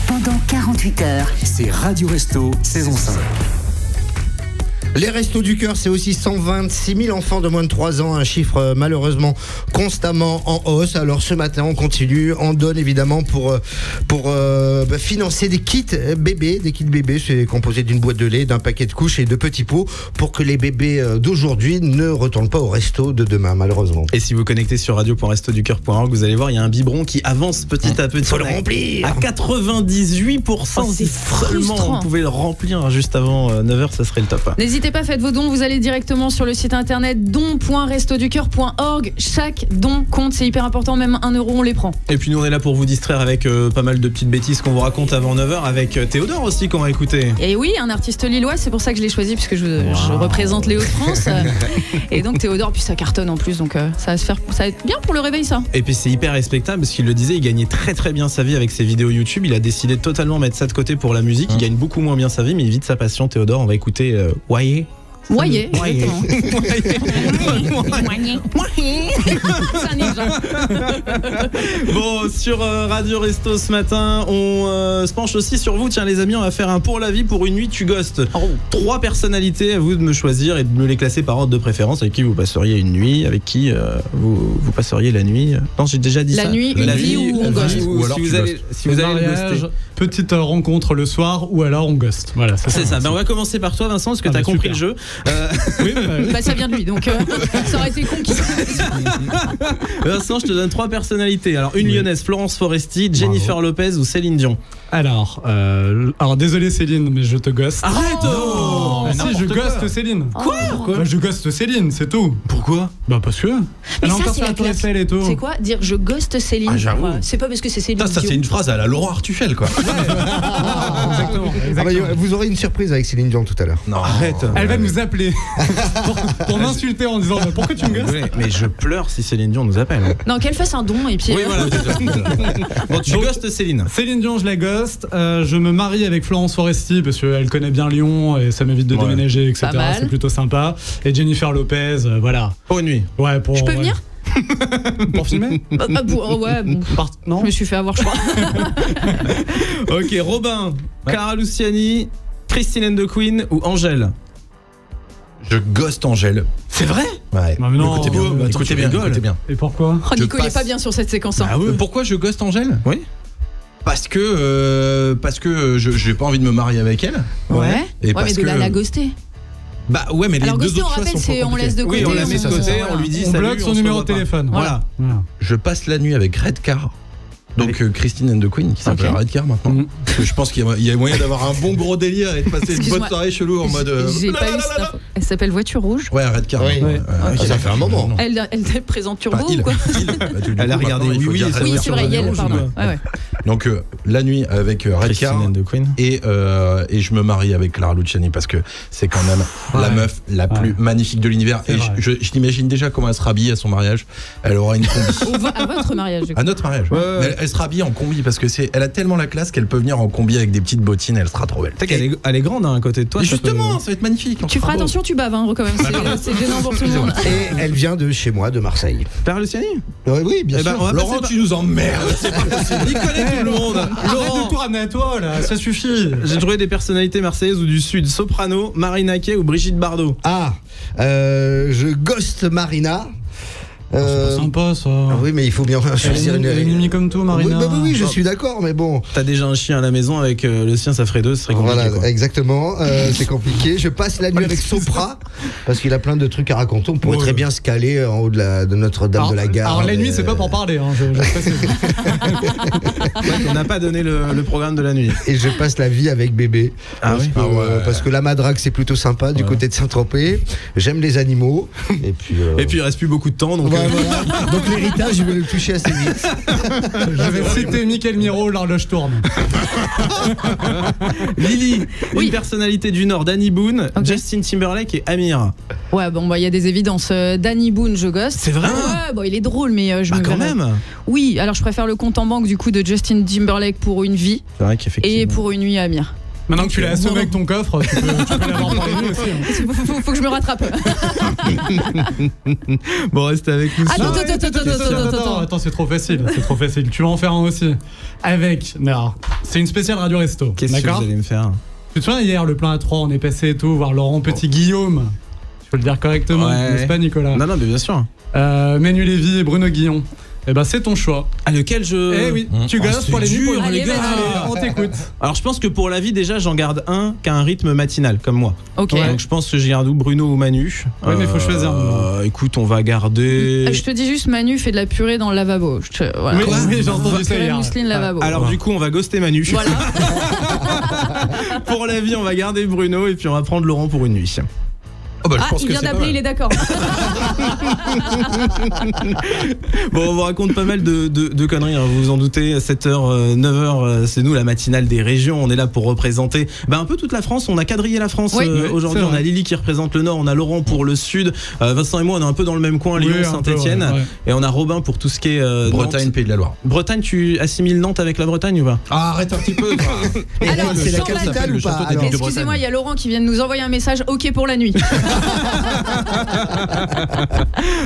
Pendant 48 heures. C'est Radio Resto, saison 5. Les Restos du Cœur, c'est aussi 126 000 enfants de moins de 3 ans, un chiffre malheureusement constamment en hausse. Alors ce matin, on continue, on donne évidemment pour financer des kits bébés. Des kits bébés, c'est composé d'une boîte de lait, d'un paquet de couches et de petits pots pour que les bébés d'aujourd'hui ne retournent pas au resto de demain, malheureusement. Et si vous connectez sur radio.restoducoeur.org, vous allez voir, il y a un biberon qui avance petit à petit. Faut le remplir. À 98%. C'est Seulement, frustrant. vous pouvez le remplir juste avant 9h, ça serait le top. N'hésitez pas, faites vos dons, vous allez directement sur le site internet don.restoducoeur.org. Chaque don compte, c'est hyper important, même 1 euro on les prend. Et puis nous on est là pour vous distraire avec pas mal de petites bêtises qu'on vous raconte avant 9h, avec Théodore aussi qu'on va écouter. Et oui, un artiste lillois, c'est pour ça que je l'ai choisi, puisque je représente les Hauts-de-France. Et donc Théodore, puis ça cartonne en plus, donc ça va être bien pour le réveil ça. Et puis c'est hyper respectable parce qu'il le disait, il gagnait très très bien sa vie avec ses vidéos YouTube. Il a décidé de totalement mettre ça de côté pour la musique. Il gagne beaucoup moins bien sa vie, mais il vit de sa passion. Théodore, on va écouter Wayé. Moyé. Moyé. C'est un ninja. Bon, sur Radio Resto ce matin, on se penche aussi sur vous. Tiens les amis, on va faire un pour la vie pour une nuit tu ghostes. 3 personnalités, à vous de me choisir et de me les classer par ordre de préférence. Avec qui vous passeriez une nuit, avec qui vous passeriez la nuit. Non, j'ai déjà dit La ça. nuit, une vie ou on ghost. Ou alors si tu vous allez le Mariage, ghoster. petite rencontre le soir ou alors on ghost. Voilà, C'est ça. Ben, on va commencer par toi Vincent parce que t'as compris super. le jeu. Oui, Bah ça vient de lui, donc ça aurait été con qu'il Vincent, je te donne 3 personnalités. Alors une lyonnaise, Florence Foresti, Jennifer Lopez ou Céline Dion. alors désolé Céline, mais je te ghost. Arrête Ah si, je ghost Céline. Quoi Bah, je ghost Céline, c'est tout. Pourquoi? Bah parce que elle a ça, encore c'est fait la la tour classe. Eiffel et tout. C'est quoi dire je ghost Céline? Ah, j'avoue. Ouais, c'est pas parce que c'est Céline Ça c'est Dion. une phrase à la Laurent Artufel quoi. Exactement. Ah bah, vous aurez une surprise avec Céline Dion tout à l'heure. Non, Arrête. Elle va nous appeler pour m'insulter en disant bah, pourquoi tu me gosses. Mais je pleure si Céline Dion nous appelle. Non, qu'elle fasse un don et puis. Oui, voilà. Bon, tu ghostes Céline. Céline Dion, je la ghost. Je me marie avec Florence Foresti parce qu'elle connaît bien Lyon et ça m'évite de déménager, etc. Pas mal. C'est plutôt sympa. Et Jennifer Lopez, voilà. Pour une nuit. Ouais, pour. Je peux venir Pour filmer Ouais, bon. Non. Je me suis fait avoir, je crois. Ok, Robin, Clara Luciani, Christine and the Queen ou Angèle. je ghost Angèle. C'est vrai? Ouais. Bah, mais non. Écoutez bien, Bah, écoutez tu bien, rigoles. écoutez bien. Et pourquoi Oh, Je Nico, il est passe. pas bien sur cette séquence. Hein. Ah oui. Pourquoi je ghost Angèle? Oui. Parce que j'ai pas envie de me marier avec elle. Ouais. Et Ouais, parce mais de que la ghoster. bah ouais, mais Alors, les deux ghoster, on autres choix rappelle, sont c'est trop on laisse de côté. Oui, on la met de côté, on lui dit On salut. bloque son se numéro revoit de pas. téléphone. Voilà. Je passe la nuit avec Redcar. Donc Christine and the Queen qui s'appelle Ok. Redcar maintenant. Mhm. Parce que je pense qu'il y a moyen d'avoir un bon gros délire et de passer une bonne Excuse-moi. soirée chelou en mode. J'ai pas eu cette info. Elle s'appelle Voiture Rouge. Ouais, Redcar. Oui. Ouais. Ah, ça fait un moment. Elle présente Turbo Enfin, ou quoi Elle a regardé. Oui, Oui, oui, Oui, c'est vrai, Yel, pardon. Ouais, ouais. Donc la nuit avec Christine Redcar and the Queen. et je me marie avec Clara Luciani parce que c'est quand même la meuf la plus magnifique de l'univers. C'est Et vrai. je l'imagine déjà comment elle sera habillée à son mariage. Elle aura une combi. À votre mariage, du coup. À notre mariage. Ouais. Mais elle sera habillée en combi parce que elle a tellement la classe qu'elle peut venir en combi avec des petites bottines. Elle sera trop belle. Tu sais qu'elle elle est grande hein, à côté de toi. Et ça justement, peut- ça va être magnifique. on Tu sera feras beau. attention, tu baves, hein, quand même. C'est gênant pour tout le monde. Et elle vient de chez moi, de Marseille. Clara Luciani. Oui, bien Eh ben, sûr. on va Laurent, passer tu nous emmerdes. C'est pas possible. Il connaît tout le monde. Arrête Laurent. de tout ramener à toi là, ça suffit. J'ai trouvé des personnalités marseillaises ou du sud. Soprano, Marina Kaye ou Brigitte Bardot. Ah, je ghost Marina. C'est pas sympa ça. Ah oui, mais il faut bien choisir Elle est mimi comme tout, Marina. Oui, je suis d'accord, mais bon. T'as déjà un chien à la maison avec le sien, ça ferait 2, ce serait compliqué. Voilà, Quoi. exactement. C'est compliqué. Je passe la nuit avec Sopra parce qu'il a plein de trucs à raconter. On pourrait Ouais. très bien se caler en haut de Notre-Dame de la Gare. Alors la nuit, c'est pas pour parler. Hein, je précise. Ouais, on n'a pas donné le programme de la nuit. Et je passe la vie avec bébé. Ah parce, oui que, Ah ouais. parce que la Madrague, c'est plutôt sympa du côté de Saint-Tropez. J'aime les animaux. Et puis, Et puis il reste plus beaucoup de temps, donc. ouais, voilà. Donc l'héritage, je vais le toucher assez vite. Je vais citer Michael Miro, l'horloge tourne. Lily, Oui. une personnalité du Nord, Danny Boone, Ok. Justin Timberlake et Amir. Ouais, bon, bah, il y a des évidences. Danny Boone, je ghost. C'est vrai Ouais, bon, il est drôle, mais je Bah me quand verrais- même. Oui, alors je préfère le compte en banque du coup de Justin Timberlake pour une vie C'est vrai qu'effectivement. et pour une nuit à Amir. Maintenant que tu l'as assommé avec ton coffre, tu peux l'avoir par les nuits aussi. Faut que je me rattrape. Bon, restez avec nous. Attends, c'est trop facile. Tu vas en faire un aussi. Non, c'est une spéciale Radio Resto. Qu'est-ce que vous allez me faire? Tu te souviens hier, le plein à 3, on est passé et tout, voir Laurent Petit-Guillaume. Je peux le dire correctement, n'est-ce pas, Nicolas? Non, mais bien sûr. Manu Lévy et Bruno Guillon. Eh ben, c'est ton choix. Ah, lequel je. Eh oui, tu gosses pour les nuits. Allez, on t'écoute. Alors, je pense que pour la vie, déjà, j'en garde un qui a un rythme matinal, comme moi. Ok. Donc, je pense que j'y garde Bruno ou Manu. Oui, mais il faut choisir. Écoute, on va garder. Je te dis juste, Manu fait de la purée dans le lavabo. Voilà. Oui, j'ai entendu ça Purée hier. mousseline lavabo. Alors, du coup, on va ghoster Manu. Voilà. Pour la vie, on va garder Bruno et puis on va prendre Laurent pour une nuit. Oh bah, je pense il que vient c'est pas d'appeler, mal. il est d'accord. Bon, on vous raconte pas mal de conneries, hein, vous vous en doutez. 7h, 9h, c'est nous la matinale des régions. On est là pour représenter un peu toute la France. On a quadrillé la France aujourd'hui. On a Lily qui représente le Nord, on a Laurent pour le Sud. Vincent et moi, on est un peu dans le même coin, Lyon, Saint-Etienne. Ouais. Et on a Robin pour tout ce qui est Bretagne, Nantes. Pays de la Loire. Bretagne, tu assimiles Nantes avec la Bretagne ou pas? Ah, arrête un petit peu. Alors, c'est la sans capitale ou pas? Alors, Excusez-moi, il y a Laurent qui vient de nous envoyer un message. Ok pour la nuit.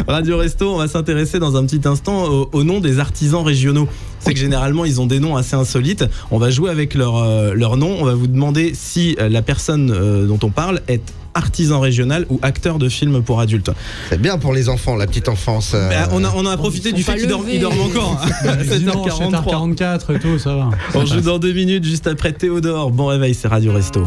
Radio Resto, on va s'intéresser dans un petit instant au nom des artisans régionaux. C'est que généralement ils ont des noms assez insolites. On va jouer avec leur nom. On va vous demander si la personne dont on parle est artisan régional ou acteur de film pour adultes. C'est bien pour les enfants, la petite enfance. On a profité du fait qu'ils dorment encore. 7h43. 7h44 et tout, ça va. On joue dans 2 minutes juste après Théodore. Bon réveil, c'est Radio Resto.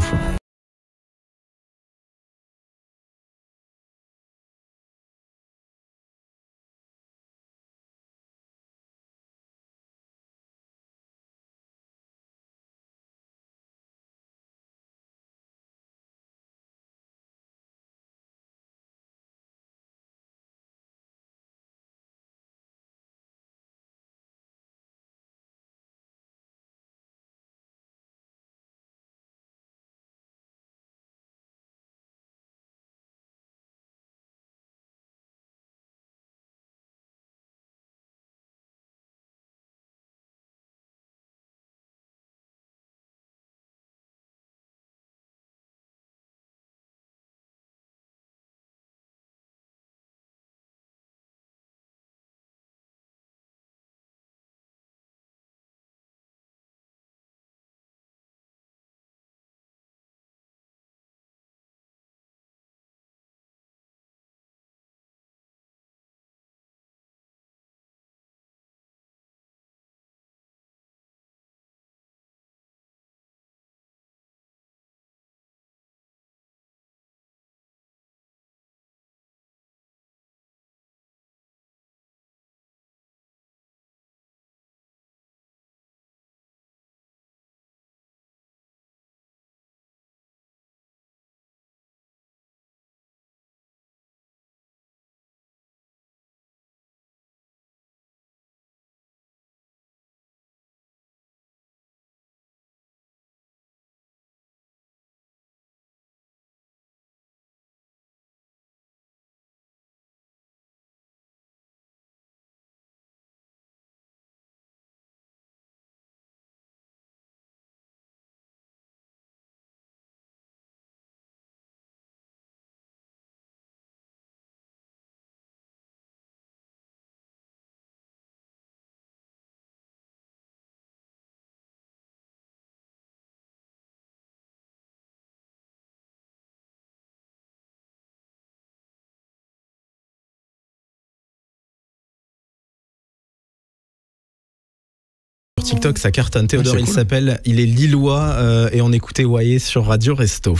TikTok, ça cartonne. Théodore, il s'appelle, il est lillois et on écoutait Wayé sur Radio Resto.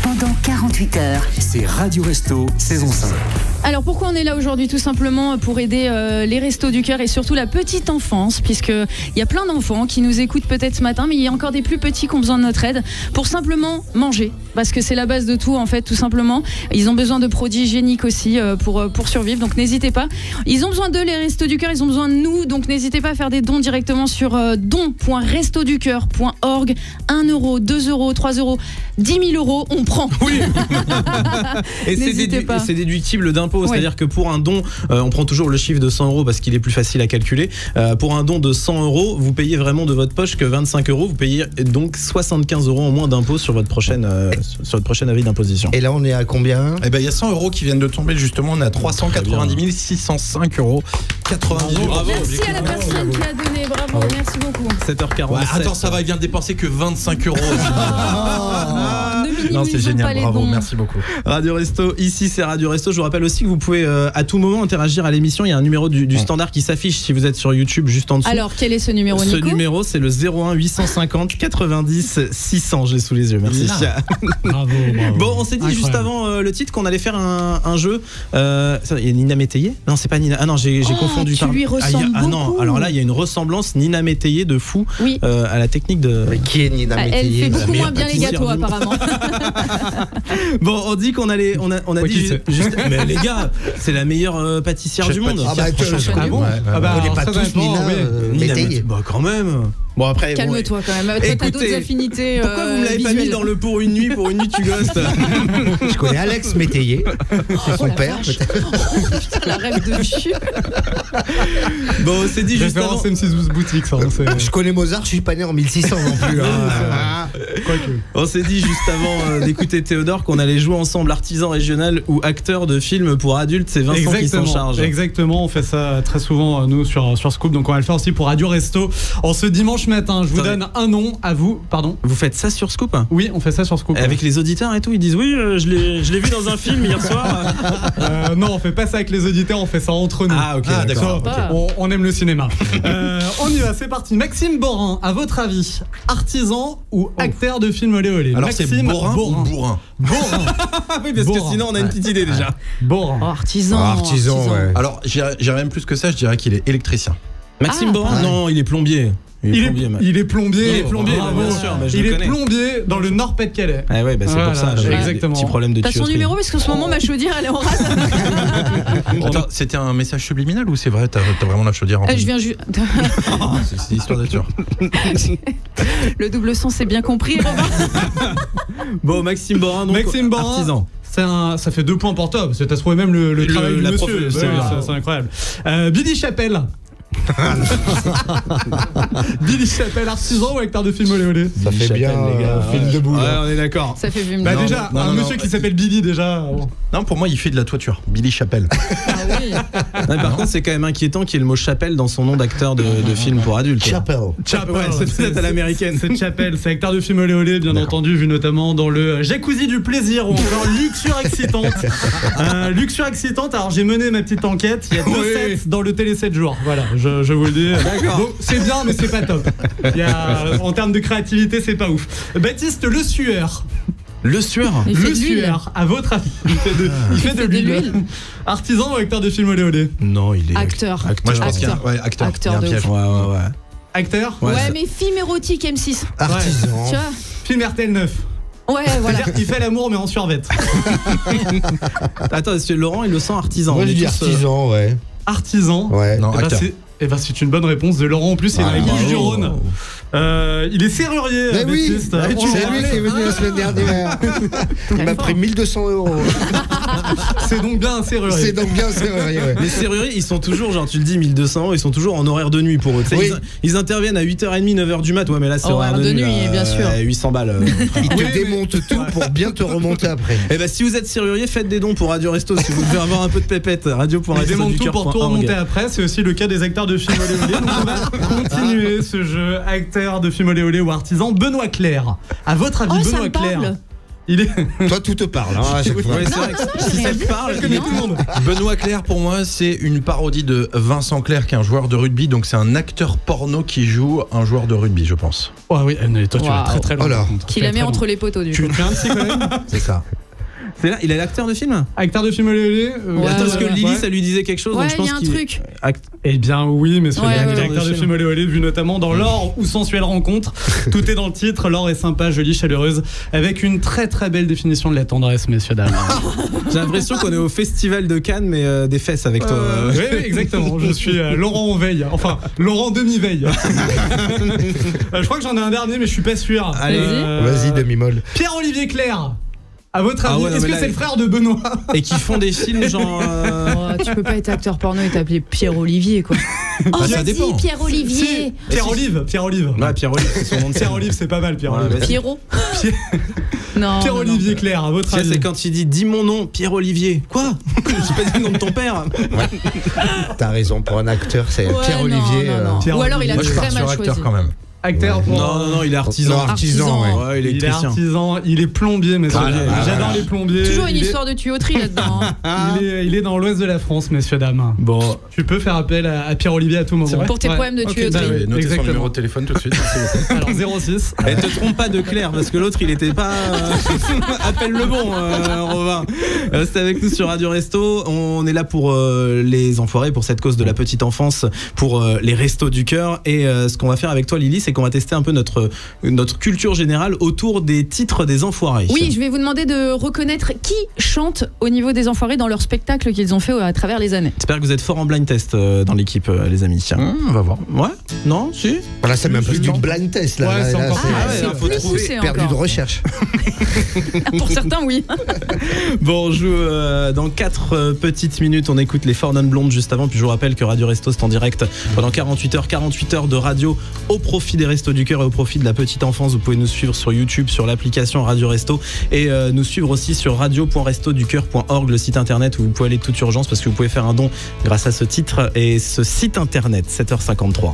Pendant 48 heures. C'est Radio Resto, saison 5. Alors pourquoi on est là aujourd'hui? Tout simplement pour aider les Restos du Cœur et surtout la petite enfance, puisqu'il y a plein d'enfants qui nous écoutent peut-être ce matin, mais il y a encore des plus petits qui ont besoin de notre aide pour simplement manger, parce que c'est la base de tout en fait, tout simplement. Ils ont besoin de produits hygiéniques aussi pour survivre, donc n'hésitez pas. Ils ont besoin de les Restos du Cœur, ils ont besoin de nous, donc n'hésitez pas à faire des dons directement sur don.restoducoeur.org. 1 euro, 2 euros, 3 euros, 10 000 euros, on prend. Oui. Et N'hésitez pas. c'est déductible d'impôts. d'impôt. Ouais. C'est-à-dire que pour un don, on prend toujours le chiffre de 100 euros parce qu'il est plus facile à calculer. Pour un don de 100 euros, vous payez vraiment de votre poche que 25 euros. Vous payez donc 75 euros en moins d'impôt sur votre prochaine avis d'imposition. Et là, on est à combien? Eh ben, il y a 100 euros qui viennent de tomber, justement. On est à 390 605 euros. 98 euros. Merci à la personne qui a donné, bravo, merci beaucoup. 7h47. Ouais, attends, ça va, il vient de dépenser que 25 euros. Ne Non, c'est minimisons pas génial, les bravo, dons. merci beaucoup. Radio Resto, ici c'est Radio Resto. Je vous rappelle aussi que vous pouvez à tout moment interagir à l'émission. Il y a un numéro du standard qui s'affiche si vous êtes sur YouTube juste en dessous. Alors, quel est ce numéro, Ce Nico? numéro, c'est le 01 850 90 600. Je l'ai sous les yeux, merci. Bravo. Bon, on s'est dit juste avant le titre qu'on allait faire un jeu. Il y a Nina Métayer? Non, c'est pas Nina. Ah non, j'ai confondu. Tu lui ressembles Ah non, beaucoup. alors là, il y a une ressemblance Nina Métayer de fou Oui. à la technique de. Mais qui est Nina Elle Métayer? fait beaucoup meilleure moins bien les pâtissière gâteaux, du monde. apparemment. Bon, on dit qu'on allait. On a Ouais, dit qui c'est juste. Mais les gars, c'est la meilleure pâtissière Chef du monde. Ah bah, Franchement, ah bon? ouais, Ah bah, On n'est pas très tous honnêtement, Nina oui. Nina Métayer. Bah quand même. Bon après. Calme-toi quand même. Toi, t'as Écoutez, d'autres affinités. Pourquoi vous me l'avez pas mis visuelles. dans le pour une nuit tu ghostes? Je connais Alex Métayer. C'est son la père, vache. peut-être. La rêve de vieux. Bon, on s'est dit juste avant. Référence M6 boutique, ça. Je connais Mozart, je suis pas né en 1600 non plus. hein. On s'est dit juste avant d'écouter Théodore qu'on allait jouer ensemble artisan régional ou acteur de film pour adultes. C'est Vincent qui s'en charge. Exactement, on fait ça très souvent nous sur Scoop, donc on va le faire aussi pour Radio Resto en ce dimanche matin. Je vous Attendez. donne un nom à vous, pardon. Vous faites ça sur Scoop? Oui, on fait ça sur Scoop. Avec les auditeurs et tout, ils disent oui, je l'ai vu dans un film hier soir. Non, on fait pas ça avec les auditeurs, on fait ça entre nous. Ah ok, d'accord. Ça, on aime le cinéma. On y va, c'est parti. Maxime Borin, à votre avis, artisan ou acteur de film olé olé? Alors, c'est Maxime Borin ou Bourrin? Borin. Oui, parce que Borin. sinon on a une petite idée déjà. Borin. Oh, artisan. Artisan, ouais. Alors, j'irais même plus que ça, je dirais qu'il est électricien. Maxime Ah, Borin? ouais. Non, il est plombier. Il est plombier. Il est plombier, Bravo. bien sûr, bah, je Il le est connais. plombier dans le Nord-Pas-de-Calais. Ah ouais, bah c'est Voilà, pour ça. J'ai exactement. des petits problèmes de T'as son tuyauterie. numéro parce qu'en ce moment ma chaudière elle est en rade. Attends, c'était un message subliminal ou c'est vrai? T'as vraiment la chaudière en Je viens juste. C'est histoire d'être sûr. Le double son c'est bien compris, Robin. Bon, Maxime Borin, donc Maxime Borin, artisan. ça fait 2 points pour toi, parce que t'as trouvé même le travail du la monsieur. prof, Ouais, c'est incroyable. Billy Chappelle. Billy Chappelle, artisan ou acteur de film olé olé? Ça fait bien les gars, film ouais. debout. Ouais, là. on est d'accord. Ça fait vu. Bah Non, déjà, non, un non, monsieur non. qui s'appelle Billy déjà. Non, pour moi, il fait de la toiture. Billy Chappelle. Ah oui. Ouais, par contre, c'est quand même inquiétant qu'il y ait le mot chapelle dans son nom d'acteur de film pour adultes. Chapelle. Chappelle, ouais, c'est peut-être à l'américaine. C'est Chappelle, c'est acteur de film olé olé, bien entendu, vu notamment dans le Jacuzzi du plaisir ou encore Luxure excitante. Luxure excitante, alors j'ai mené ma petite enquête, il y a 2 Oui. sets dans le télé 7 jours. Voilà, je vous le dis. D'accord. Donc, c'est bien, mais c'est pas top. En termes de créativité, c'est pas ouf. Baptiste Le Sueur. Le sueur. Il fait Le de l'huile. Sueur, à votre avis, il fait de l'huile. Artisan ou acteur de film olé olé? Non, il est Acteur. Moi, je pense qu'il y a Acteur. ouais, acteur. Acteur Il y a un de piège. ouf. Ouais. Acteur? Ouais, Ouais, mais film érotique M6. Artisan. Tu vois? Film RTL 9. Ouais, voilà. C'est-à-dire qu'il fait l'amour mais en survette. Attends, c'est Laurent, il le sent artisan. Moi, On je est dis tous, artisan, ouais. Artisan. Ouais. Non, Eh ben, acteur. c'est une bonne réponse de Laurent. En plus, c'est Ah, une bravo. Bouches du Rhône. Il est serrurier. Mais oui, Baptiste. c'est Tu vois, lui qui est venu la semaine dernière. Il m'a pris 1200 €. c'est donc bien un serrurier. C'est donc bien serrurier, ouais. Les serruriers, ils sont toujours, genre tu le dis, 1200 €, ils sont toujours en horaire de nuit pour eux. Tu sais, Oui. ils interviennent à 8h30, 9h du mat. Ouais, mais là, c'est Horaire de nuit, là, bien sûr. 800 balles. Il te démonte tout pour bien te remonter après. Et bah, si vous êtes serrurier, faites des dons pour Radio Resto. Si vous devez avoir un peu de pépette, Il démonte tout pour tout radio.resto.org. remonter après. C'est aussi le cas des acteurs de film olé olé. Donc on va continuer ce jeu. Acteur de film olé olé ou artisan. Benoît Clair. À votre avis, Oh, ça Benoît me Clair. parle. Il est. Toi, tout te parle. Hein, à chaque fois. Ouais, c'est vrai que si ça te parle, connais tout le monde. Benoît Clair, pour moi, c'est une parodie de Vincent Clair, qui est un joueur de rugby. Donc, c'est un acteur porno qui joue un joueur de rugby, je pense. Oh oui, mais toi tu vas Waouh. très très loin. Oh là. par contre. Qui la Très, met très entre loin. les poteaux du Tu coup. fais un petit quand même. C'est ça. c'est là, il est l'acteur de film. Acteur de film olé olé. Ouais, Attends, parce que ouais. Lily, ça lui disait quelque chose. Ouais, donc je il pense y a un qu'il- truc. Eh bien oui, monsieur, Ouais, il est ouais, acteur ouais. de film olé olé, vu notamment dans L'or ou sensuelle rencontre. Tout est dans le titre, L'or est sympa, jolie, chaleureuse, avec une très très belle définition de la tendresse, messieurs, dames. J'ai l'impression qu'on est au festival de Cannes, mais des fesses avec toi. Oui, oui, exactement, je suis Laurent en veille, enfin Laurent demi-veille. Je crois que j'en ai un dernier, mais je suis pas sûr. Allez. Vas-y, demi-molle. Pierre-Olivier Clerc. À votre Ah avis, ouais, non, est-ce mais que là, c'est le frère de Benoît? Et qui font des films genre. Oh, tu peux pas être acteur porno et t'appeler Pierre-Olivier, quoi. Bah, ça dépend. Pierre-Olivier. Pierre-Olive. Ouais, Pierre-Olivier, c'est son nom de scène. Pierre-Olive, c'est pas mal, Pierre-Olive. Ouais, vas-y. Pierrot. Non. Pierre-Olivier Claire, à votre Ça, avis. c'est quand il dit dis mon nom, Pierre-Olivier. Quoi? J'ai pas dit le nom de ton père. T'as raison, pour un acteur, c'est Ouais, Pierre-Olivier. non, non. Pierre Ou alors il a Moi, je très pars mal sur acteur choisi. quand même. Acteur pour. Non, il est artisan. Non, artisan, ouais. Ouais, il est Il est électricien. artisan, il est plombier, messieurs. J'adore les plombiers. Toujours une Il est- histoire de tuyauterie là-dedans. hein. Il est dans l'ouest de la France, messieurs, dames. Bon, Tu peux faire appel à Pierre-Olivier à tout moment. C'est vrai Pour tes problèmes de Ok, tuyauterie. bah, Notez son exactement. numéro de téléphone tout de suite. s'il vous plaît. Alors 06. et te trompe pas de Claire parce que l'autre il était pas. Appelle le bon, Robin. Restez avec nous sur Radio Resto. On est là pour les enfoirés, pour cette cause de la petite enfance, pour les restos du cœur. Et ce qu'on va faire avec toi, Lily, c'est qu'on va tester un peu notre culture générale autour des titres des enfoirés. Oui, je vais vous demander de reconnaître qui chante au niveau des enfoirés dans leur spectacle qu'ils ont fait à travers les années. J'espère que vous êtes fort en blind test dans l'équipe, les amis. On va voir. Ouais? Non? Si? Voilà, c'est même plus du blind test là. Ouais, Là, c'est là, encore c'est- plus. Ah ouais, c'est là, faut plus trouver. poussé perdu de encore. recherche. Pour certains, oui. Bon, on joue dans 4 petites minutes. On écoute les Four Non Blondes juste avant. Puis je vous rappelle que Radio Resto, c'est en direct pendant 48 heures de radio au profit des Restos du Cœur et au profit de la petite enfance. Vous pouvez nous suivre sur YouTube, sur l'application Radio Resto et nous suivre aussi sur radio.restoducoeur.org, le site internet où vous pouvez aller de toute urgence parce que vous pouvez faire un don grâce à ce titre et ce site internet. 7h53.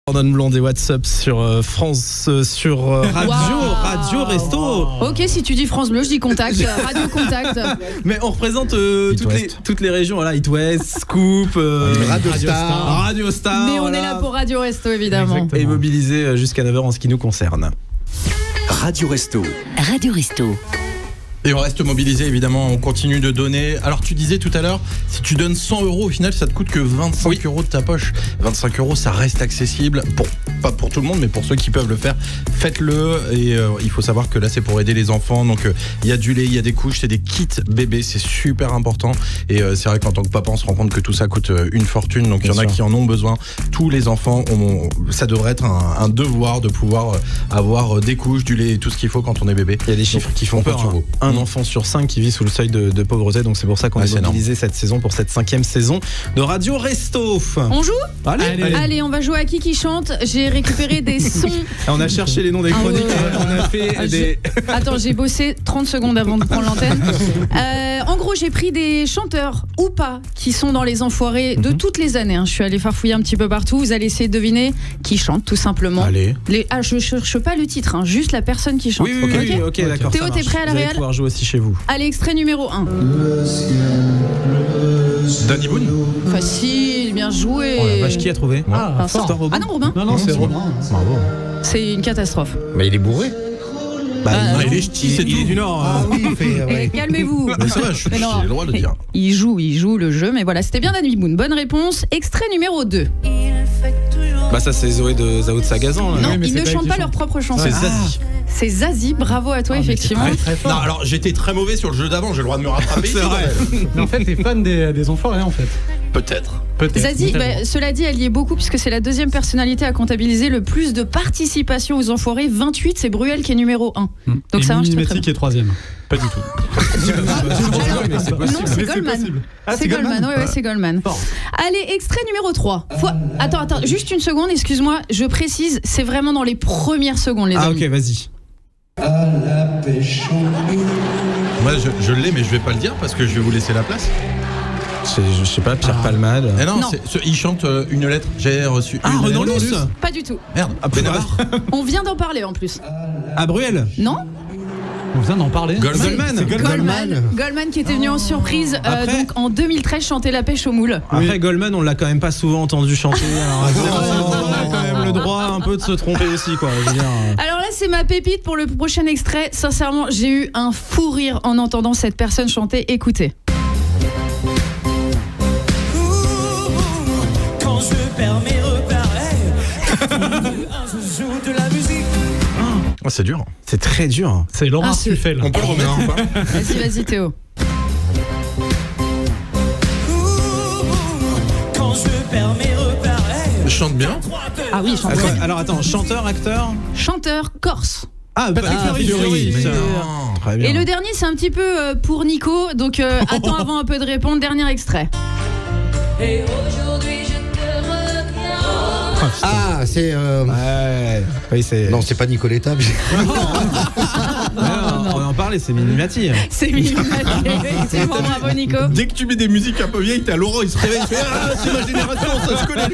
Jordan Blonde et WhatsApp sur France, sur Radio Resto. Ok, si tu dis France Bleu, je dis Contact, Radio Contact. Mais on représente toutes les régions, voilà, It West, Scoop, Radio Star. Mais on est là pour Radio Resto, évidemment. Exactement. Et mobilisé jusqu'à 9h en ce qui nous concerne. Radio Resto. Radio Resto. Et on reste mobilisé, évidemment, on continue de donner. Alors tu disais tout à l'heure, si tu donnes 100 €, au final ça te coûte que 25 € de ta poche. 25 €, ça reste accessible, pas pour tout le monde, mais pour ceux qui peuvent le faire, faites-le. Et il faut savoir que là c'est pour aider les enfants, donc il y a du lait, il y a des couches, c'est des kits bébés, c'est super important. Et c'est vrai qu'en tant que papa on se rend compte que tout ça coûte une fortune, donc il y en a qui en ont besoin. Tous les enfants, ça devrait être un devoir de pouvoir avoir des couches, du lait et tout ce qu'il faut quand on est bébé. Il y a des chiffres qui font peur. Un enfant sur 5 qui vit sous le seuil de pauvreté, donc c'est pour ça qu'on est mobilisé cette saison pour cette 5e saison de Radio Resto. On joue ? Allez, on va jouer à qui chante. J'ai récupéré des sons. On a cherché les noms des chroniques. On a fait des... Attends, j'ai bossé 30 secondes avant de prendre l'antenne. En gros, j'ai pris des chanteurs ou pas qui sont dans les enfoirés de toutes les années. Je suis allée farfouiller un petit peu partout. Vous allez essayer de deviner qui chante, tout simplement. Allez. Je cherche pas le titre, juste la personne qui chante. Oui, ok, d'accord. Théo, t'es prêt à la réal ? Pouvoir jouer aussi chez vous. Allez, extrait numéro 1. Danny Boone. Facile, bien joué. Oh la vache, qui a trouvé? Vincent. Robin. Ah non, Robin. Non, c'est Robin. Bravo. C'est une catastrophe. Mais il est bourré. Il est ch'ti, c'est tout. Il est du Nord. Calmez-vous. Mais ça va, j'ai le droit de le dire. Il joue le jeu, mais voilà, c'était bien Danny Boone. Bonne réponse. Extrait numéro 2. Ça c'est Zoé de Zao de Sagazan. Non, ils ne chantent pas leur propre chanson. C'est Zazie. C'est Zazie, bravo à toi, effectivement. Non, alors j'étais très mauvais sur le jeu d'avant, j'ai le droit de me rattraper. C'est vrai. Mais en fait, t'es fan des enfoirés, en fait. Peut-être. Zazie, cela dit, elle y est beaucoup puisque c'est la deuxième personnalité à comptabiliser le plus de participation aux enfoirés. 28, c'est Bruel qui est numéro 1. Donc ça marche très bien. qui est 3e. Pas du tout. Non, c'est Goldman. C'est Goldman, ouais, c'est Goldman. Allez, extrait numéro 3. Attends, juste une seconde, excuse-moi, je précise, c'est vraiment dans les premières secondes, les amis. Ok, vas-y. Moi, je l'ai, mais je vais pas le dire parce que je vais vous laisser la place. Je sais pas, Pierre Palmade. Eh non. Il chante une lettre. J'ai reçu une Renan lettre. Luce. Pas du tout. Merde. On vient d'en parler en plus. Bruel. Non. On vient d'en parler. Goldman qui était venu en surprise donc en 2013 chanter La pêche aux moules. Après Goldman, on l'a quand même pas souvent entendu chanter. Alors, on a quand même le droit un peu de se tromper aussi, quoi. Je veux dire, Alors là, c'est ma pépite pour le prochain extrait. Sincèrement, j'ai eu un fou rire en entendant cette personne chanter. Écoutez. Quand je perds mes repères, je joue de la musique. C'est dur. C'est très dur. C'est Laura Stuffel. On peut le remettre ou pas? Vas-y Théo. Quand je perds mes repères, je chante bien. Ah oui, chanteur. Alors attends, chanteur, acteur? Chanteur corse. Patrick Fiori. Très bien. Et le dernier, c'est un petit peu pour Nico. Donc attends avant un peu de répondre. Dernier extrait. Et aujourd'hui je te reviens. C'est. Oui, c'est. Non, c'est pas Nicoletta. On en parlait, c'est Minimati. C'est Minimati. C'est bon, bravo Nico. Dès que tu mets des musiques un peu vieilles, t'as Laurent, il se réveille, il fait c'est ma génération, ça se connaît.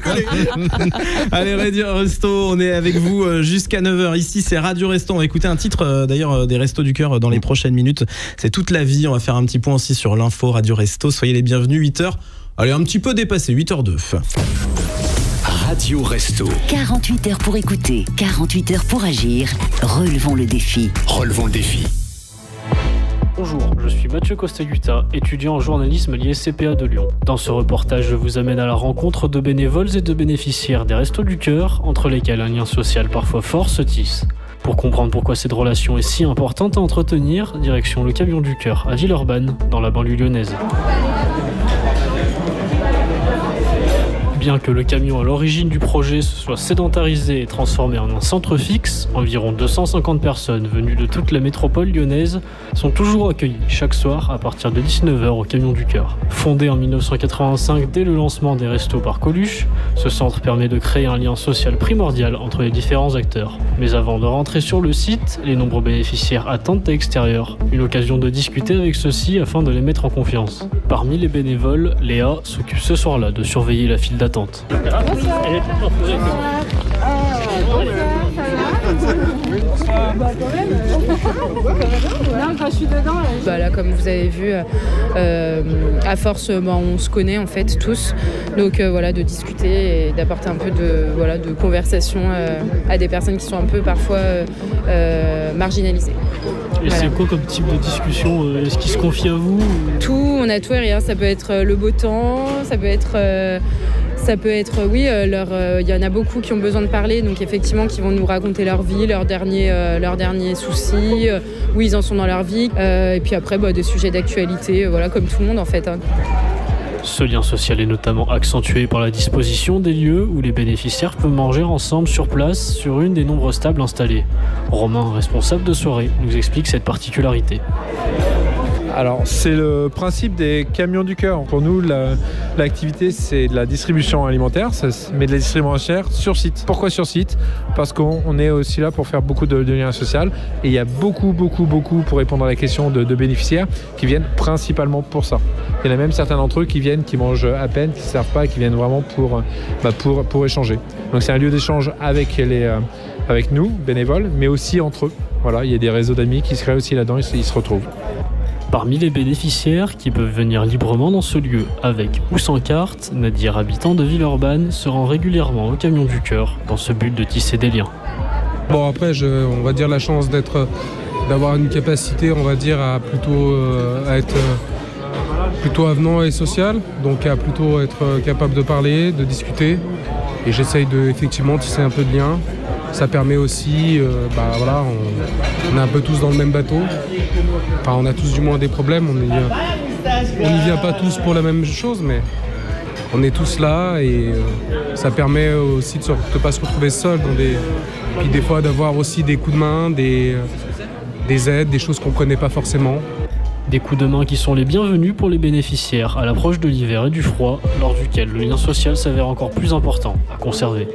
Allez, Radio Resto, on est avec vous jusqu'à 9h. Ici, c'est Radio Resto. On va écouter un titre d'ailleurs des Restos du Cœur dans les prochaines minutes. C'est toute la vie. On va faire un petit point aussi sur l'info Radio Resto. Soyez les bienvenus, 8h. Allez, un petit peu dépassé, 8h02. Radio Resto. 48 heures pour écouter, 48 heures pour agir. Relevons le défi. Bonjour, je suis Mathieu Costaguta, étudiant en journalisme à l'ISCPA de Lyon. Dans ce reportage, je vous amène à la rencontre de bénévoles et de bénéficiaires des Restos du Cœur, entre lesquels un lien social parfois fort se tisse. Pour comprendre pourquoi cette relation est si importante à entretenir, direction le Camion du Cœur à Villeurbanne, dans la banlieue lyonnaise. Bien que le camion à l'origine du projet se soit sédentarisé et transformé en un centre fixe, environ 250 personnes venues de toute la métropole lyonnaise sont toujours accueillies chaque soir à partir de 19h au Camion du Cœur. Fondé en 1985 dès le lancement des restos par Coluche, ce centre permet de créer un lien social primordial entre les différents acteurs. Mais avant de rentrer sur le site, les nombreux bénéficiaires attendent à l'extérieur, une occasion de discuter avec ceux-ci afin de les mettre en confiance. Parmi les bénévoles, Léa s'occupe ce soir-là de surveiller la file d'attente d'attente. Bah là, comme vous avez vu, à force, on se connaît en fait tous. Donc voilà, de discuter et d'apporter un peu de conversation à des personnes qui sont un peu parfois marginalisées. Et Voilà. c'est quoi comme type de discussion? Est-ce qu'ils se confient à vous? Tout, on a tout et rien. Ça peut être le beau temps, ça peut être oui, il y en a beaucoup qui ont besoin de parler, donc effectivement qui vont nous raconter leur vie, leurs derniers soucis, où ils en sont dans leur vie, et puis après des sujets d'actualité, voilà, comme tout le monde en fait. Hein. Ce lien social est notamment accentué par la disposition des lieux où les bénéficiaires peuvent manger ensemble sur place sur une des nombreuses tables installées. Romain, responsable de soirée, nous explique cette particularité. Alors, c'est le principe des camions du cœur. Pour nous, l'activité, c'est de la distribution alimentaire, mais de la distribution sur site. Pourquoi sur site? Parce qu'on est aussi là pour faire beaucoup de liens sociaux. Et il y a beaucoup, pour répondre à la question de bénéficiaires, qui viennent principalement pour ça. Il y en a même certains d'entre eux qui viennent, qui mangent à peine, qui ne servent pas, et qui viennent vraiment pour échanger. Donc c'est un lieu d'échange avec nous, bénévoles, mais aussi entre eux. Voilà, il y a des réseaux d'amis qui se créent aussi là-dedans, ils se retrouvent. Parmi les bénéficiaires qui peuvent venir librement dans ce lieu, avec ou sans carte, Nadir, habitant de Villeurbanne, se rend régulièrement au Camion du Cœur, dans ce but de tisser des liens. Bon après, on va dire la chance d'avoir une capacité, on va dire, à être plutôt avenant et social, donc à plutôt être capable de parler, de discuter, et j'essaye de effectivement tisser un peu de liens. Ça permet aussi, on est un peu tous dans le même bateau. Enfin, on a tous du moins des problèmes. On n'y vient pas tous pour la même chose, mais on est tous là et ça permet aussi de ne pas se retrouver seul. Puis des fois d'avoir aussi des coups de main, des aides, des choses qu'on ne connaît pas forcément. Des coups de main qui sont les bienvenus pour les bénéficiaires à l'approche de l'hiver et du froid, lors duquel le lien social s'avère encore plus important à conserver.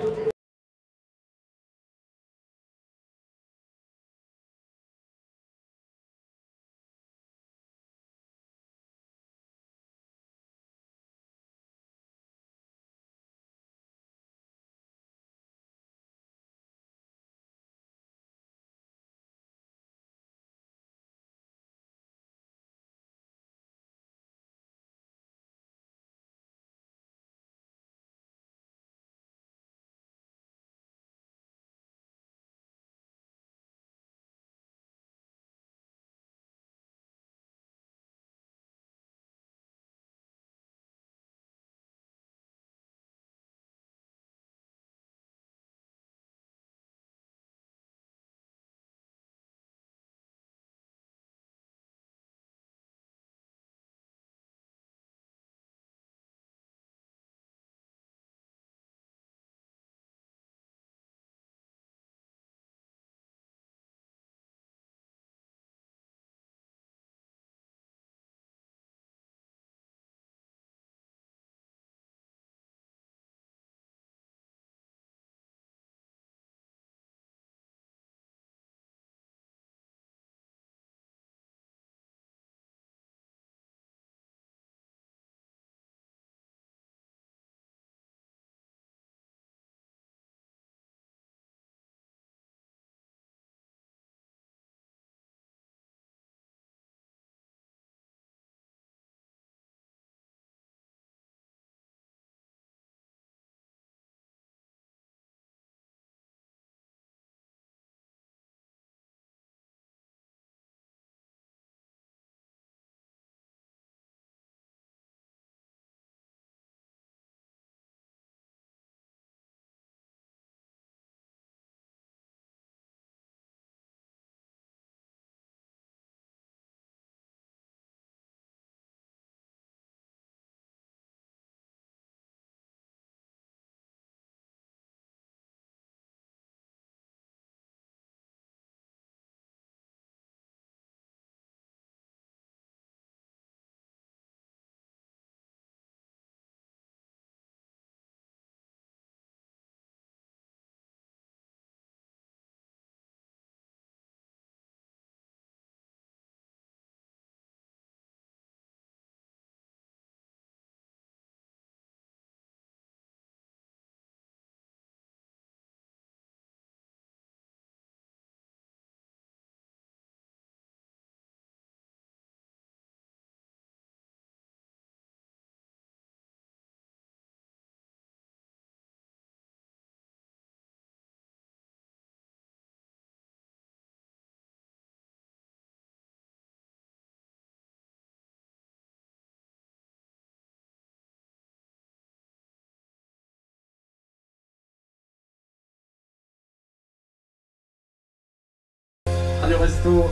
Resto.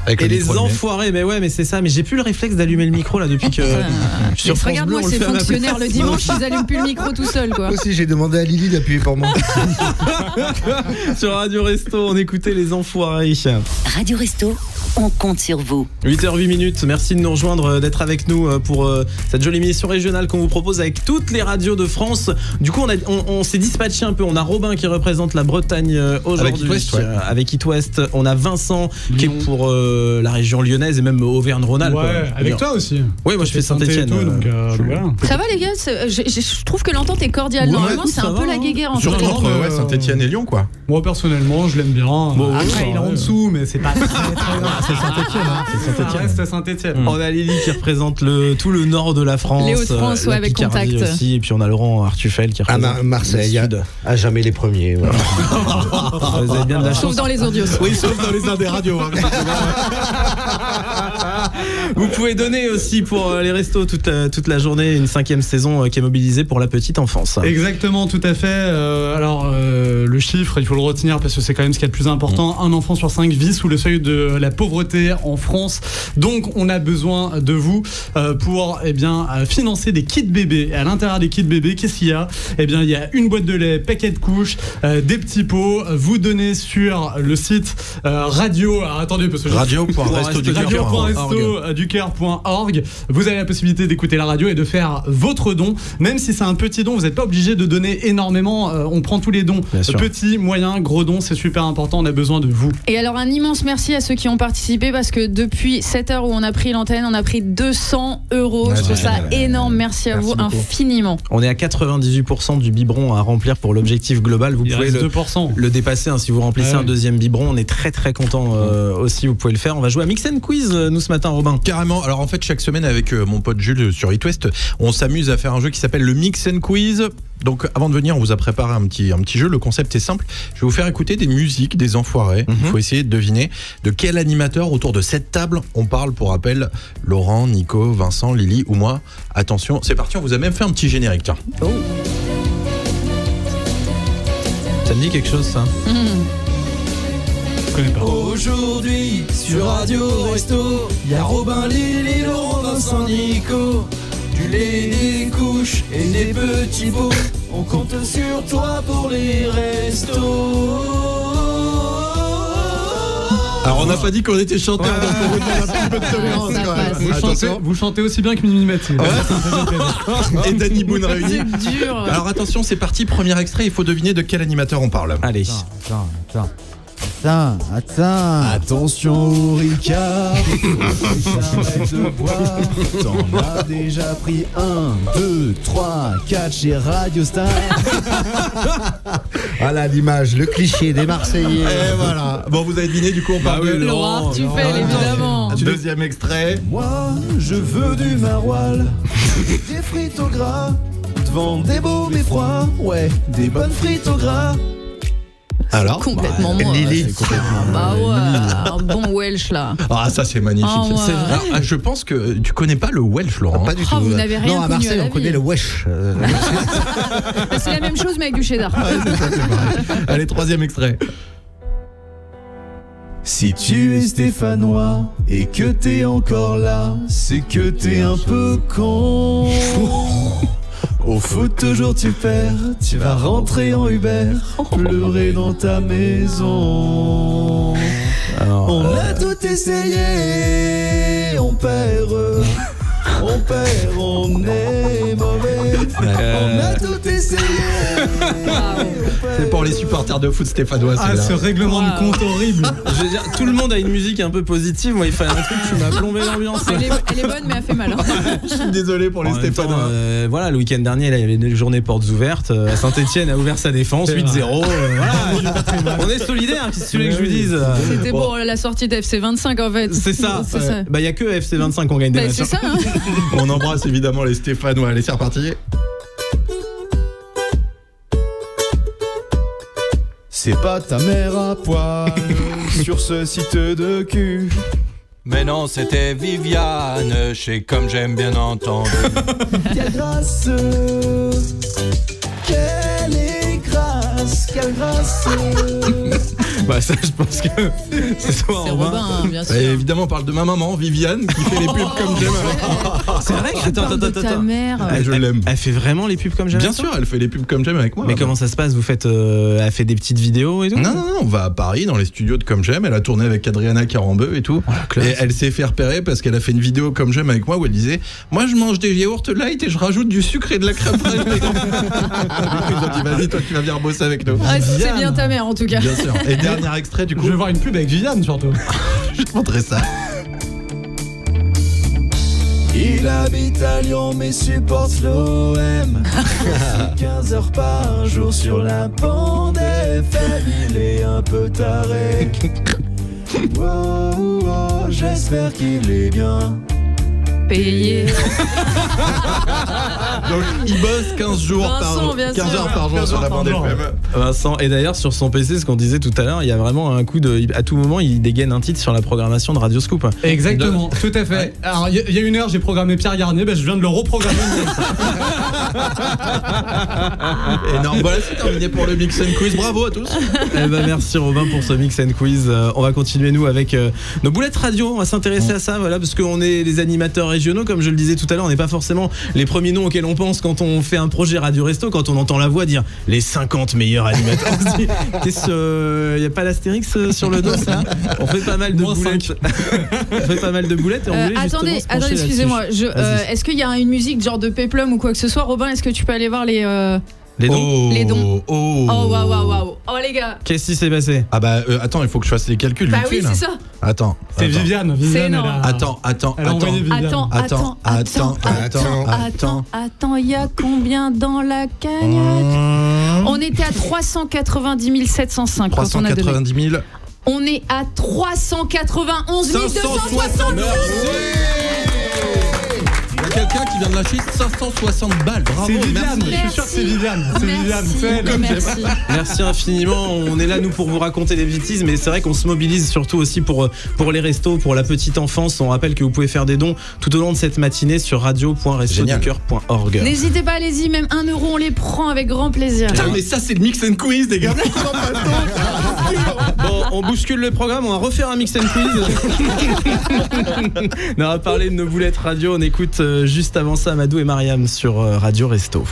Avec Et le les micro allumé. enfoirés, mais ouais, mais c'est ça. Mais j'ai plus le réflexe d'allumer le micro là depuis que sur France Bleu, Regarde-moi on le ces fait à ma fonctionnaires place. le dimanche, ils allument plus le micro tout seul quoi. Moi aussi, j'ai demandé à Lily d'appuyer pour moi. Sur Radio Resto, on écoutait les enfoirés. Radio Resto, on compte sur vous. 8h08. Merci de nous rejoindre, d'être avec nous pour cette jolie émission régionale qu'on vous propose avec toutes les radios de France. Du coup, on s'est dispatché un peu. On a Robin qui représente la Bretagne aujourd'hui. Avec It West, ouais. Avec It West. On a Vincent qui est pour la région lyonnaise et même Auvergne-Rhône-Alpes. Ouais, avec toi aussi. Oui, moi je fais Saint-Etienne. Voilà. Ça va les gars, je trouve que l'entente est cordiale. Ouais, Normalement écoute, c'est ça un va, peu la hein. guéguerre entre Surtout les entre Saint-Etienne et Lyon, quoi. Moi personnellement, je l'aime bien. Bon, Après, il est en dessous, mais c'est pas très grave. C'est Saint-Etienne. C'est Saint-Etienne. Reste Saint-Etienne. On a Lily qui représente tout le nord de la France. Les Hauts-de-France, la ouais, avec Picardie Contact. aussi. Et puis on a Laurent Artufel qui représente Marseille, le sud. à jamais les premiers. Voilà. Vous avez bien de la Sauf chance. dans les audios. Oui, sauf dans les des radios. Vous pouvez donner aussi pour les restos toute la journée une 5e saison qui est mobilisée pour la petite enfance. Exactement, tout à fait. Alors, le chiffre, il faut le retenir parce que c'est quand même ce qu'il y a de plus important. Un enfant sur 5 vit sous le seuil de la pauvreté en France. Donc, on a besoin de vous pour financer des kits bébés. Et à l'intérieur des kits bébés, qu'est-ce qu'il y a ? Eh bien, il y a une boîte de lait, paquet de couches, des petits pots. Vous donnez sur le site radio. Alors, attendez, parce que radio.restoducoeur.org. Vous avez la possibilité d'écouter la radio et de faire votre don. Même si c'est un petit don, vous n'êtes pas obligé de donner énormément. On prend tous les dons. Petits, moyens, gros dons, c'est super important. On a besoin de vous. Et alors un immense merci à ceux qui ont participé parce que depuis 7 heures où on a pris l'antenne, on a pris 200 €. Je trouve ça énorme. Merci à vous beaucoup. infiniment. On est à 98% du biberon à remplir pour l'objectif global. Vous pouvez le dépasser si vous remplissez un deuxième biberon. On est très très content aussi. Vous pouvez le faire. On va jouer à Mix & Quiz nous ce matin, Robin. Carrément. Alors en fait, chaque semaine avec mon pote Jules sur It West, on s'amuse à faire un jeu qui s'appelle le Mix & Quiz. Donc avant de venir, on vous a préparé un petit jeu. Le concept est simple. Je vais vous faire écouter des musiques des enfoirés. Il faut essayer de deviner de quel animateur autour de cette table on parle. Pour rappel, Laurent, Nico, Vincent, Lily ou moi. Attention, c'est parti. On vous a même fait un petit générique. Tiens. Oh. Ça me dit quelque chose, ça. Je connais pas. Aujourd'hui, sur Radio Resto, il y a Robin, Lily, Laurent, Vincent, Nico. Du lait, des couches et des petits pots. On compte sur toi pour les restos. Alors on n'a pas dit qu'on était chanteur, donc on vous demande un petit peu de tolérance quand même. Vous chantez aussi bien que Minimati. Et Danny Boone réunis. C'est dur. Alors attention, c'est parti, premier extrait, il faut deviner de quel animateur on parle. Allez. Attention au Ricard, arrête de boire. T'en as déjà pris 1, 2, 3, 4 chez Radio Star. Voilà l'image, le cliché des Marseillais. Et voilà. Bon, vous avez deviné, du coup on parle de Laurent Artufel, évidemment. Deuxième extrait. Moi, je veux du maroilles, des frites au gras, devant des beaux mais froids, ouais, des bonnes frites au gras. Alors Complètement moi. Lily. Bah ouais, un bon Welsh là. Ah, ça c'est magnifique. Ah, ouais. C'est vrai. Ah, je pense que tu connais pas le Welsh, Laurent. Pas du tout. vous n'avez rien Non, à connu Marseille, à la on connaît vie. le wesh. C'est la même chose mais avec du cheddar. Allez, troisième extrait. Si tu es stéphanois et que t'es encore là, c'est que t'es un peu con. Au foot toujours tu perds, tu vas rentrer en Uber, pleurer dans ta maison. On a tout essayé, on perd, on est mauvais. On a tout essayé. C'est pour les supporters de foot stéphanois. Ah, ce règlement de compte horrible. Je veux dire, tout le monde a une musique un peu positive. Moi, il fallait un truc qui m'a plombé l'ambiance. Elle est bonne mais elle fait mal. Je suis désolé pour les En même temps, Stéphanois. voilà, le week-end dernier, là, il y avait une journée portes ouvertes. Saint-Etienne a ouvert sa défense, 8-0. Voilà, on est solidaires, qu'est-ce que tu veux que je vous dise? C'était pour la sortie d'FC 25 en fait. C'est ça. C'est ça. Bah, il y a que FC 25 qui gagne des Bah, matchs. c'est ça. Hein. On embrasse évidemment les Stéphanois. Allez, c'est reparti. C'est pas ta mère à poil sur ce site de cul. Mais non, c'était Viviane, je sais comme j'aime bien entendre. Quelle grâce, quelle est grâce, quelle grâce. Bah ça, je pense que c'est toi, C'est Robin, hein, bien sûr. Et évidemment, on parle de ma maman, Viviane, qui fait les pubs comme j'aime avec moi. C'est vrai que Ta mère. Je l'aime. Elle fait vraiment les pubs comme j'aime. Bien avec toi sûr, elle fait les pubs comme j'aime avec moi. Mais ma comment ça se passe? Vous faites, elle fait des petites vidéos et tout? Non, on va à Paris dans les studios de Comme J'aime. Elle a tourné avec Adriana Carambeu et tout. Et elle s'est fait repérer parce qu'elle a fait une vidéo Comme J'aime avec moi où elle disait: moi je mange des yaourts light et je rajoute du sucre et de la crème fraîche. Ils ont dit: vas-y, toi tu vas venir bosser avec nous. Ah, c'est bien ta mère en tout cas. Bien sûr. Et dernier extrait du coup. Je vais voir une pub avec Viviane surtout. Je te montrerai ça. Il habite à Lyon mais supporte l'OM. 15 heures par jour sur la bande FM. Il est un peu taré. Oh, oh, j'espère qu'il est bien payé. Donc il bosse 15 jours Vincent, bien 15 sûr. heures par jour sur la bande FM. Vincent, et d'ailleurs sur son PC, ce qu'on disait tout à l'heure, il y a vraiment un coup de, à tout moment, il dégaine un titre sur la programmation de Radio Scoop. Exactement, tout à fait. Ouais. Alors il y a une heure, j'ai programmé Pierre Garnier, je viens de le reprogrammer. Énorme. Voilà, c'est terminé pour le Mix and Quiz. Bravo à tous. Eh ben, merci Robin pour ce Mix and Quiz. On va continuer nous avec nos boulettes radio. On va s'intéresser à ça, voilà, parce qu'on est les animateurs régionaux, comme je le disais tout à l'heure. On n'est pas forcément les premiers noms auxquels on pense quand on fait un projet Radio Resto. Quand on entend la voix dire les 50 meilleurs animateurs, on se dit, il n'y a pas l'astérix sur le dos, ça? On fait pas mal de boulettes. On fait pas mal de boulettes. Et on voulait Attendez, justement se pencher excusez-moi. là-dessus. Est-ce qu'il y a une musique genre de Peplum ou quoi que ce soit? Robin, est-ce que tu peux aller voir les dons. Les dons. Oh, waouh. Oh les gars. Qu'est-ce qui s'est passé? Ah bah attends, il faut que je fasse les calculs. Bah vite oui, fait, là. c'est ça. Attends. C'est Viviane. C'est elle énorme. a- Attends. Elle a envoyé Viviane. Attends, il y a combien dans la cagnotte? On était à 390 705 quand on a donné. 390 000. On est à 391 260. Il y a quelqu'un qui vient de lâcher 560 balles. Bravo, C'est Viviane, merci. je suis sûr que c'est Viviane. C'est Viviane, c'est elle. Merci. Merci infiniment. On est là nous pour vous raconter des bêtises, mais c'est vrai qu'on se mobilise surtout aussi pour les restos, pour la petite enfance. On rappelle que vous pouvez faire des dons tout au long de cette matinée sur radio.restoducoeur.org. N'hésitez pas, allez-y, même 1 euro, on les prend avec grand plaisir. Putain, mais ça c'est le Mix and Quiz, les gars. Bon, on bouscule le programme, on va refaire un mix and quiz. On va parler de nos boulettes radio. On écoute juste avant ça Amadou et Mariam sur Radio Resto.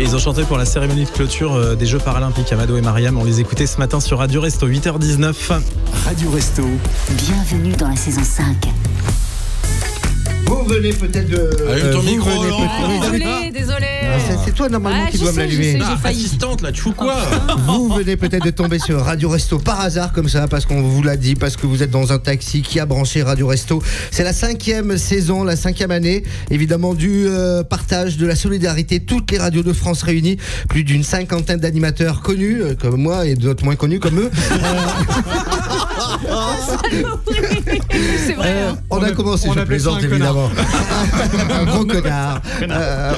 Et ils ont chanté pour la cérémonie de clôture des Jeux Paralympiques. Amado et Mariam, on les écoutait ce matin sur Radio Resto, 8h19. Radio Resto. Bienvenue dans la saison 5. Vous venez peut-être de. Allume ton micro, Laurent. Désolé. C'est toi normalement qui dois me l'allumer. Assistante, là, tu fous quoi? Vous venez peut-être de tomber sur Radio Resto par hasard comme ça, parce qu'on vous l'a dit, parce que vous êtes dans un taxi qui a branché Radio Resto. C'est la 5e saison, la 5e année, évidemment du partage, de la solidarité, toutes les radios de France réunies, plus d'une 50aine d'animateurs connus comme moi et d'autres moins connus comme eux. C'est vrai. On a commencé, je plaisante évidemment. Un gros connard.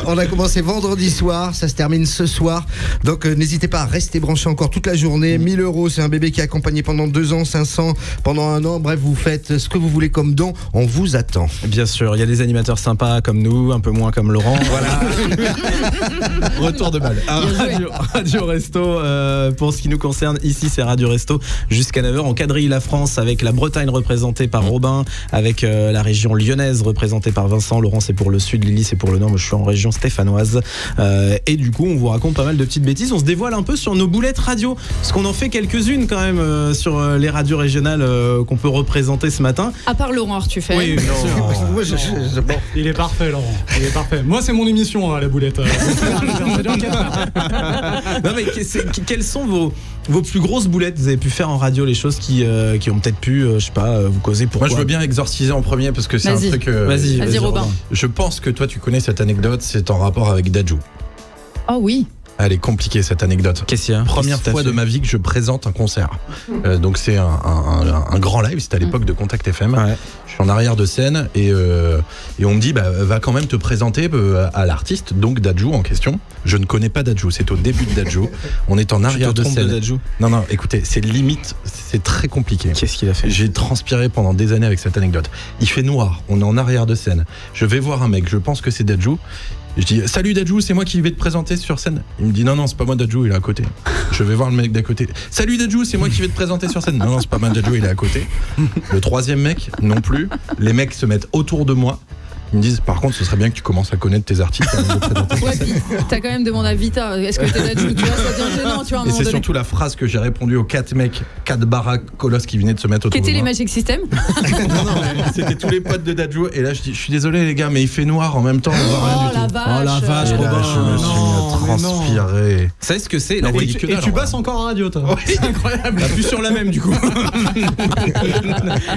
On a commencé vendredi soir, ça se termine ce soir. Donc n'hésitez pas à rester branché encore toute la journée. 1 000 €, c'est un bébé qui est accompagné pendant 2 ans, 500 pendant 1 an. Bref, vous faites ce que vous voulez comme don. On vous attend. Bien sûr, il y a des animateurs sympas comme nous, un peu moins comme Laurent. Voilà. Retour de balle. Radio Resto, pour ce qui nous concerne, ici c'est Radio Resto jusqu'à 9h. On quadrille la France avec la Bretagne représentée par Robin, avec la région lyonnaise représentée par Vincent. Laurent c'est pour le sud, Lily c'est pour le nord. Moi je suis en région stéphanoise. Et du coup on vous raconte pas mal de petites bêtises. On se dévoile un peu sur nos boulettes radio, parce qu'on en fait quelques-unes quand même sur les radios régionales qu'on peut représenter ce matin. À part Laurent Artufel. Oui, Moi, Bon, il est parfait, Laurent. Il est parfait. Moi, c'est mon émission, la boulette. Non mais quelles sont vos plus grosses boulettes? Vous avez pu faire en radio, les choses qui ont peut-être pu, je sais pas, vous causer pourquoi. Moi je veux bien exorciser en premier parce que c'est un truc. Vas-y Robin. Je pense que toi tu connais cette anecdote, c'est en rapport avec Dadju. Oh oui. Elle est compliquée cette anecdote. Qu'est-ce qu'il y a? Première fois de ma vie que je présente un concert. Donc c'est un grand live, c'était à l'époque de Contact FM. Ouais. Je suis en arrière de scène et on me dit va quand même te présenter à l'artiste, donc Dadju en question. Je ne connais pas Dadju, c'est au début de Dadju. On est en arrière de scène. Non, écoutez, c'est limite, c'est très compliqué. Qu'est-ce qu'il a fait? J'ai transpiré pendant des années avec cette anecdote. Il fait noir, on est en arrière de scène. Je vais voir un mec, je pense que c'est Dadju. Je dis salut Dadju, c'est moi qui vais te présenter sur scène. Il me dit non c'est pas moi Dadju, il est à côté. Je vais voir le mec d'à côté. Salut Dadju, c'est moi qui vais te présenter sur scène. Non c'est pas moi Dadju, il est à côté. Le troisième mec non plus. Les mecs se mettent autour de moi. Ils me disent par contre ce serait bien que tu commences à connaître tes artistes avant de présenter sur scène. T'as quand même demandé à Vita, est-ce que t'es Dadju? Tu vois, ça devient gênant, tu vois. Et c'est surtout la phrase que j'ai répondu aux 4 mecs, 4 baraques colosses qui venaient de se mettre autour de moi. Qu'étaient les Magic System? Non, c'était tous les potes de Dadju. Et là je dis je suis désolé les gars mais il fait noir en même temps, on voit rien du tout. Oh la vache, Robin, je me suis transpiré. Vous savez ce que c'est? Et tu passes encore en radio, toi. Oui, c'est incroyable. T'as plus sur la même du coup.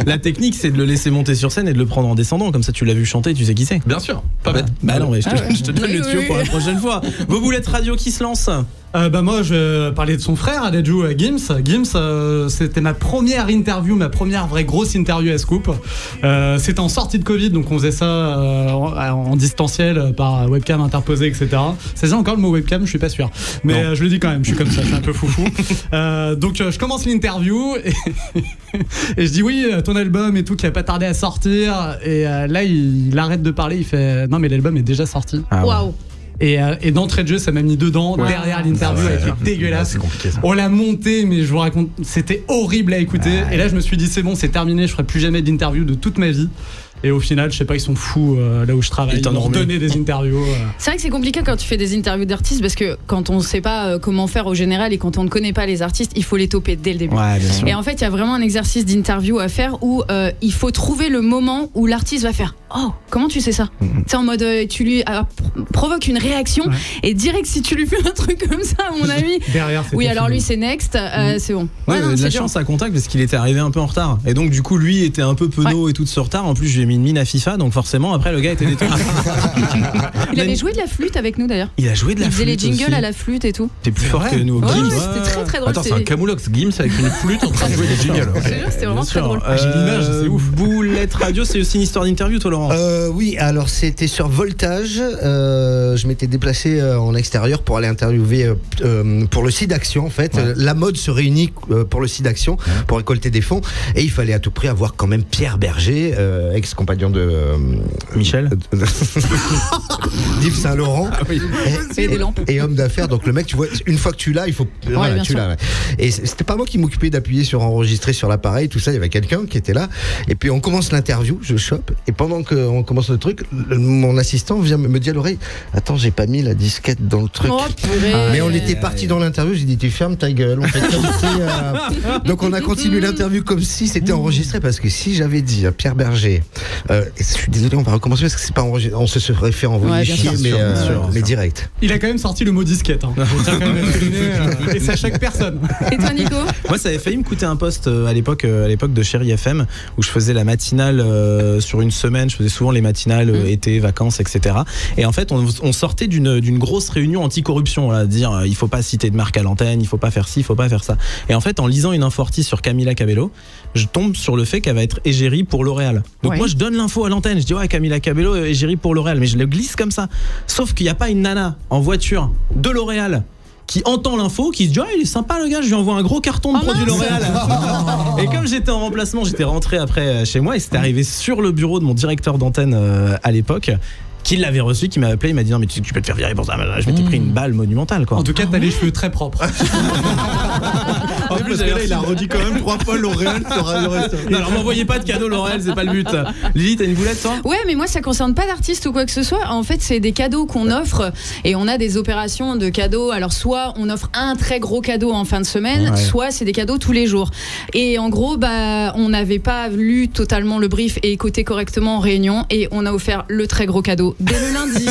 La technique c'est de le laisser monter sur scène et de le prendre en descendant, comme ça tu l'as vu chanter, tu sais qui c'est. Bien sûr, pas bête. Bah non, mais je te donne le tuyau pour la prochaine fois. Vos boulettes radio qui se lancent? Moi je vais parler de son frère Dadju, Gims. Gims, c'était ma première interview, ma première vraie grosse interview à Scoop. C'était en sortie de Covid, donc on faisait ça en distanciel par webcam interposée, etc. C'est ça encore le mot webcam? Je suis pas sûr, mais je le dis quand même, je suis comme ça, je suis un peu foufou. Donc je commence l'interview et je dis oui, ton album et tout qui a pas tardé à sortir, et là il arrête de parler, il fait non mais l'album est déjà sorti. Waouh. Et d'entrée de jeu, ça m'a mis dedans, derrière l'interview, elle était dégueulasse. C'est compliqué, ça. On l'a montée, mais je vous raconte, c'était horrible à écouter. Et là, je me suis dit, c'est bon, c'est terminé, je ferai plus jamais d'interview de toute ma vie. Et au final, je sais pas, ils sont fous là où je travaille. Ils m'ont donné des interviews. C'est vrai que c'est compliqué quand tu fais des interviews d'artistes, parce que quand on sait pas comment faire au général et quand on ne connaît pas les artistes, il faut les toper dès le début. Ouais, bien sûr. Et en fait, il y a vraiment un exercice d'interview à faire où il faut trouver le moment où l'artiste va faire oh, comment tu sais ça? C'est en mode tu lui provoques une réaction et direct si tu lui fais un truc comme ça, à mon ami. Derrière, oui, alors lui c'est next, c'est bon. Ouais, non, de la chance à Contact parce qu'il était arrivé un peu en retard. Et donc du coup lui était un peu penaud et tout de ce retard. En plus je lui ai mis une mine à FIFA, donc forcément après le gars était détendu. Il avait joué de la flûte avec nous d'ailleurs. Il a joué de la flûte. Il faisait les jingles aussi. à la flûte et tout. T'es plus fort que nous. Ouais, c'était très très drôle. Attends, c'est un Camoulox Gims avec une flûte en train de jouer des jingles. C'était vraiment très drôle. J'ai l'image, c'est ouf. Boulette radio, c'est aussi une histoire d'interview, toi Laurent? Oui, alors c'était sur Voltage. Je m'étais déplacé en extérieur pour aller interviewer pour le site d'Action en fait. La mode se réunit pour le site d'Action pour récolter des fonds et il fallait à tout prix avoir quand même Pierre Berger, ex-compagnon de Michel d'Yves Saint-Laurent et homme d'affaires. Donc le mec, tu vois, une fois que tu l'as, il faut voilà, tu l'as. Et c'était pas moi qui m'occupais d'appuyer sur enregistrer sur l'appareil, tout ça. Il y avait quelqu'un qui était là. Et puis on commence l'interview, je chope. Et pendant qu'on commence le truc, mon assistant vient me dire à l'oreille, attends, j'ai pas mis la disquette dans le truc. Oh, purée. Mais on était parti dans l'interview, j'ai dit tu fermes ta gueule. On fait comme si, donc on a continué l'interview comme si c'était enregistré, parce que si j'avais dit à Pierre Berger, je suis désolé, on va recommencer parce que c'est pas enregistré, on se serait fait envoyer chier, mais direct. Il a quand même sorti le mot disquette. Hein. Je tiens quand même à le souligner, et ça choque personne. Et toi, Nico? Moi, ça avait failli me coûter un poste à l'époque de Chéri FM, où je faisais la matinale sur une semaine. Je faisais souvent les matinales été, vacances, etc. Et en fait, on sortait d'une grosse réunion anticorruption, là, dire il faut pas citer de marque à l'antenne, il faut pas faire ci, il faut pas faire ça. Et en fait, en lisant une infortie sur Camila Cabello, je tombe sur le fait qu'elle va être égérie pour L'Oréal. Donc moi, je donne l'info à l'antenne. Je dis ouais, Camila Cabello égérie pour L'Oréal, mais je le glisse comme ça. Sauf qu'il n'y a pas une nana en voiture de L'Oréal qui entend l'info, qui se dit il est sympa le gars, je lui envoie un gros carton de produits L'Oréal. Et comme j'étais en remplacement, j'étais rentré après chez moi et c'était arrivé sur le bureau de mon directeur d'antenne à l'époque, qui l'avait reçu, qui m'a appelé, il m'a dit non mais tu peux te faire virer pour ça. Je m'étais pris une balle monumentale, quoi. En tout cas, t'as les cheveux très propres. En plus, parce que là, il a redit quand même 3 fois L'Oréal sur Radio Resto. Non, alors m'envoyez pas de cadeaux L'Oréal, c'est pas le but. Lily, t'as une boulette, toi? Ouais, mais moi ça concerne pas d'artistes ou quoi que ce soit. En fait, c'est des cadeaux qu'on offre et on a des opérations de cadeaux. Alors soit on offre un très gros cadeau en fin de semaine, soit c'est des cadeaux tous les jours. Et en gros, on n'avait pas lu totalement le brief et écouté correctement en réunion et on a offert le très gros cadeau dès le lundi.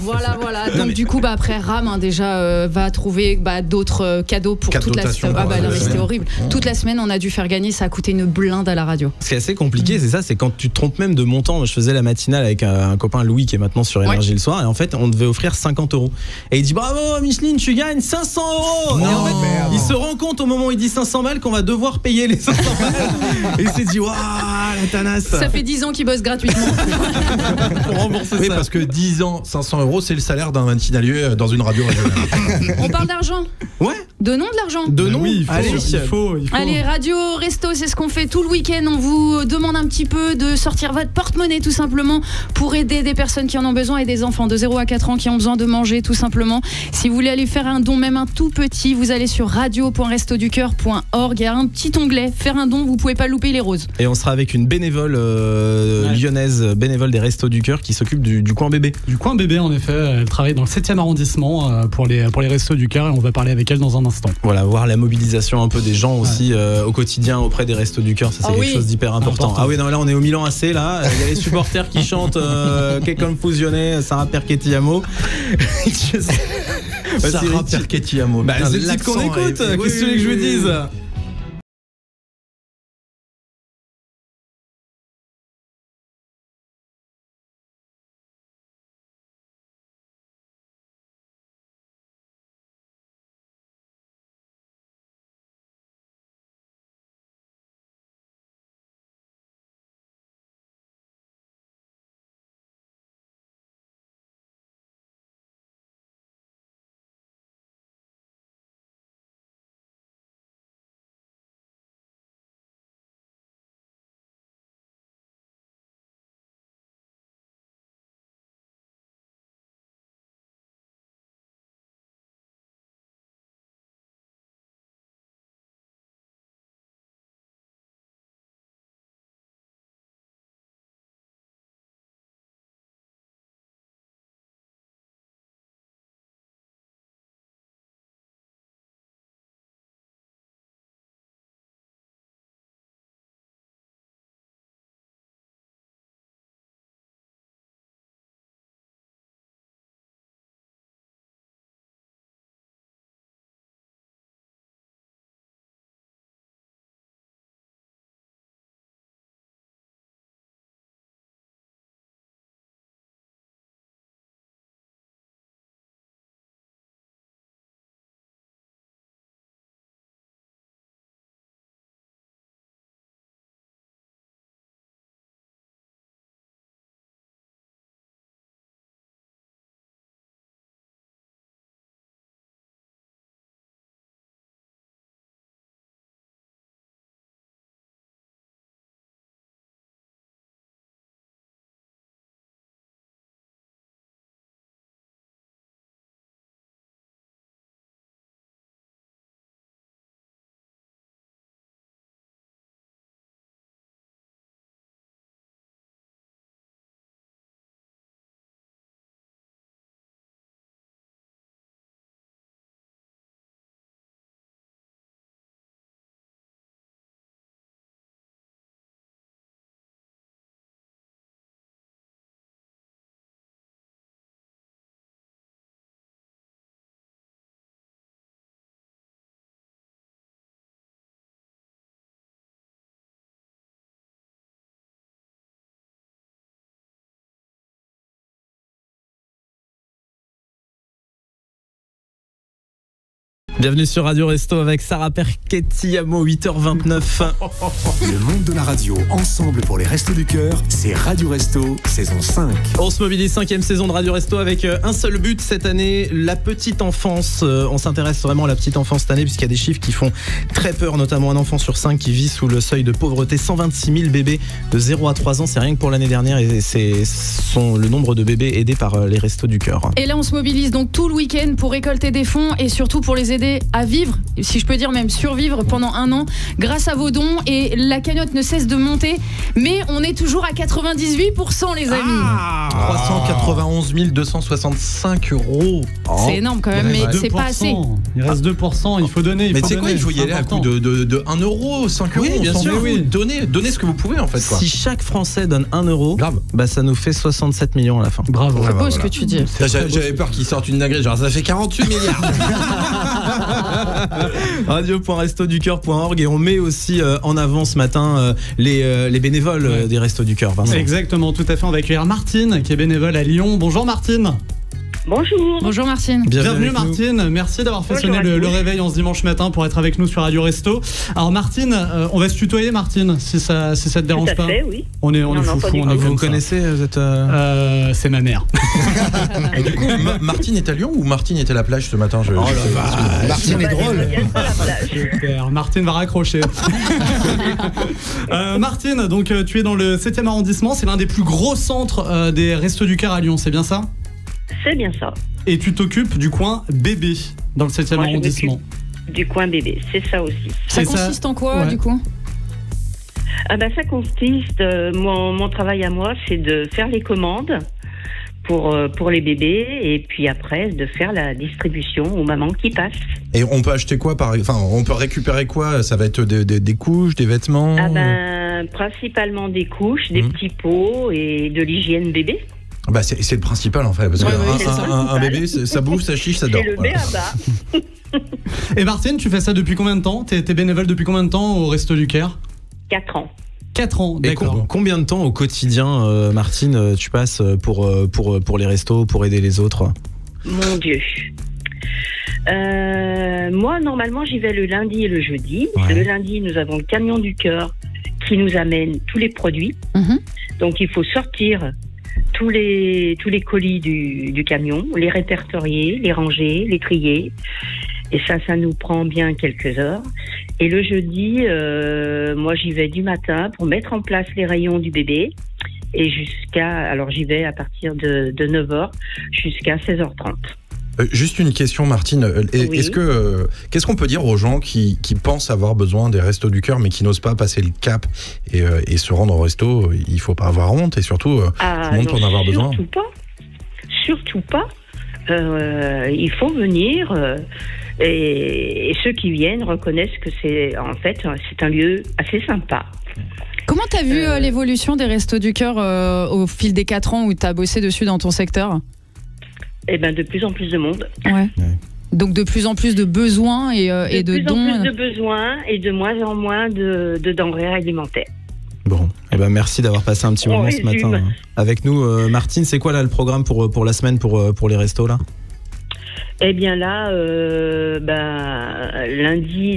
Voilà. Donc du coup, après Ram déjà va trouver d'autres cadeaux pour toute la semaine. C'était horrible. Toute la semaine, on a dû faire gagner. Ça a coûté une blinde à la radio. Ce qui est assez compliqué, c'est ça, c'est quand tu te trompes même de montant. Je faisais la matinale avec un copain Louis qui est maintenant sur Énergie le soir, et en fait, on devait offrir 50 €. Et il dit bravo Micheline, tu gagnes 500 €. Et en fait, il se rend compte au moment où il dit 500 balles qu'on va devoir payer les 500 balles. Et il s'est dit waouh, la tanasse. Ça fait 10 ans qu'il bosse gratuitement. Pour rembourser oui, ça. parce que 10 ans, 500 €, c'est le salaire d'un matinalier dans une radio régionale. On parle d'argent. Ouais. Donnons de l'argent. Donnons. Oui, il faut. Allez, radio, resto, c'est ce qu'on fait tout le week-end. On vous demande un petit peu de sortir votre porte-monnaie tout simplement pour aider des personnes qui en ont besoin et des enfants de 0 à 4 ans qui ont besoin de manger tout simplement. Si vous voulez aller faire un don, même un tout petit, vous allez sur radio.restoducoeur.org. Il y a un petit onglet, faire un don, vous pouvez pas louper les roses. Et on sera avec une bénévole lyonnaise, bénévole des Restos du Cœur qui s'occupe du coin bébé. Du coin bébé, en effet. Elle travaille dans le 7e arrondissement pour les Restos du Cœur et on va parler avec elle dans un instant. Voilà, voir la mobilisation un peu des gens aussi au quotidien auprès des Restos du Cœur, ça c'est quelque chose d'hyper important. Ah oui, non, là on est au Milan AC, là, il y a les supporters qui chantent Che confusione, Sarah Perchetti-Amo. Sarah Perchetti-Amo. C'est le titre qu'on écoute, qu'est-ce que tu veux que je vous dise? Bienvenue sur Radio Resto avec Sarah Perchetti-Amo, 8h29. Le monde de la radio, ensemble pour les Restos du Cœur, c'est Radio Resto, saison 5. On se mobilise, 5e saison de Radio Resto avec un seul but cette année, la petite enfance. On s'intéresse vraiment à la petite enfance cette année puisqu'il y a des chiffres qui font très peur, notamment un enfant sur 5 qui vit sous le seuil de pauvreté. 126 000 bébés de 0 à 3 ans, c'est rien que pour l'année dernière et c'est le nombre de bébés aidés par les Restos du Cœur. Et là on se mobilise donc tout le week-end pour récolter des fonds et surtout pour les aider à vivre, si je peux dire même survivre pendant un an grâce à vos dons, et la cagnotte ne cesse de monter, mais on est toujours à 98% les amis. 391 265 €. C'est énorme quand même, mais c'est pas assez. Il reste 2%, il faut donner. Mais tu sais quoi, il faut y aller à coup de 1 €, 5 €. Oui, bien sûr. Oui. Donnez ce que vous pouvez en fait. Quoi. Si chaque Français donne 1 €, bah ça nous fait 67 millions à la fin. Bravo. C'est beau ce que tu dis. J'avais peur qu'ils sortent une dinguerie, genre ça fait 48 milliards. radio.restoducoeur.org, et on met aussi en avant ce matin les bénévoles des Restos du Cœur. Vincent. Exactement, tout à fait. On va accueillir Martine qui est bénévole à Lyon. Bonjour Martine. Bonjour. Bonjour Martine. Bienvenue Martine, merci d'avoir fait sonner le réveil en ce dimanche matin pour être avec nous sur Radio Resto. Alors Martine, on va se tutoyer Martine, si ça te dérange pas. Tout à fait, oui. On est foufou, vous connaissez, vous êtes c'est ma mère. Et du coup, Martine est à Lyon ou Martine était à la plage ce matin? Martine est drôle. Super, Martine va raccrocher. Martine, donc tu es dans le 7e arrondissement, c'est l'un des plus gros centres des Restos du Cœur à Lyon, c'est bien ça? C'est bien ça. Et tu t'occupes du coin bébé dans le 7e arrondissement. Du coin bébé, c'est ça aussi. Ça consiste en quoi du coup? Ça consiste, mon travail à moi, c'est de faire les commandes pour les bébés et puis après de faire la distribution aux mamans qui passent. Et on peut acheter quoi on peut récupérer quoi? Ça va être des couches, des vêtements? Principalement des couches, des petits pots et de l'hygiène bébé. C'est le principal en fait, parce qu'un bébé, ça bouffe, ça chiche, ça dort. C'est le béaba. Et Martine, tu fais ça depuis combien de temps? T'es bénévole depuis combien de temps au Resto du Cœur? 4 ans. 4 ans, d'accord. Combien de temps au quotidien, Martine, tu passes pour les restos, pour aider les autres? Mon Dieu. Moi, normalement, j'y vais le lundi et le jeudi. Ouais. Le lundi, nous avons le camion du cœur qui nous amène tous les produits. Donc, il faut sortir tous les colis du camion, les répertorier, les ranger, les trier. Et ça nous prend bien quelques heures. Et le jeudi, moi j'y vais du matin pour mettre en place les rayons du bébé. Et alors j'y vais à partir de 9h jusqu'à 16h30. Juste une question Martine, qu'est-ce qu'on peut dire aux gens qui pensent avoir besoin des Restos du Cœur mais qui n'osent pas passer le cap et se rendre au resto? Il faut pas avoir honte et surtout tout le monde peut en avoir besoin. Surtout pas. Il faut venir et ceux qui viennent reconnaissent que c'est un lieu assez sympa. Comment t'as vu l'évolution des Restos du Cœur au fil des 4 ans où t'as bossé dessus dans ton secteur? De plus en plus de monde. Ouais. Donc de plus en plus de besoins et de dons. De plus en plus de besoins et de moins en moins de denrées alimentaires. Bon, merci d'avoir passé un petit moment ce matin avec nous. Martine, c'est quoi là le programme pour la semaine pour les restos là? Lundi,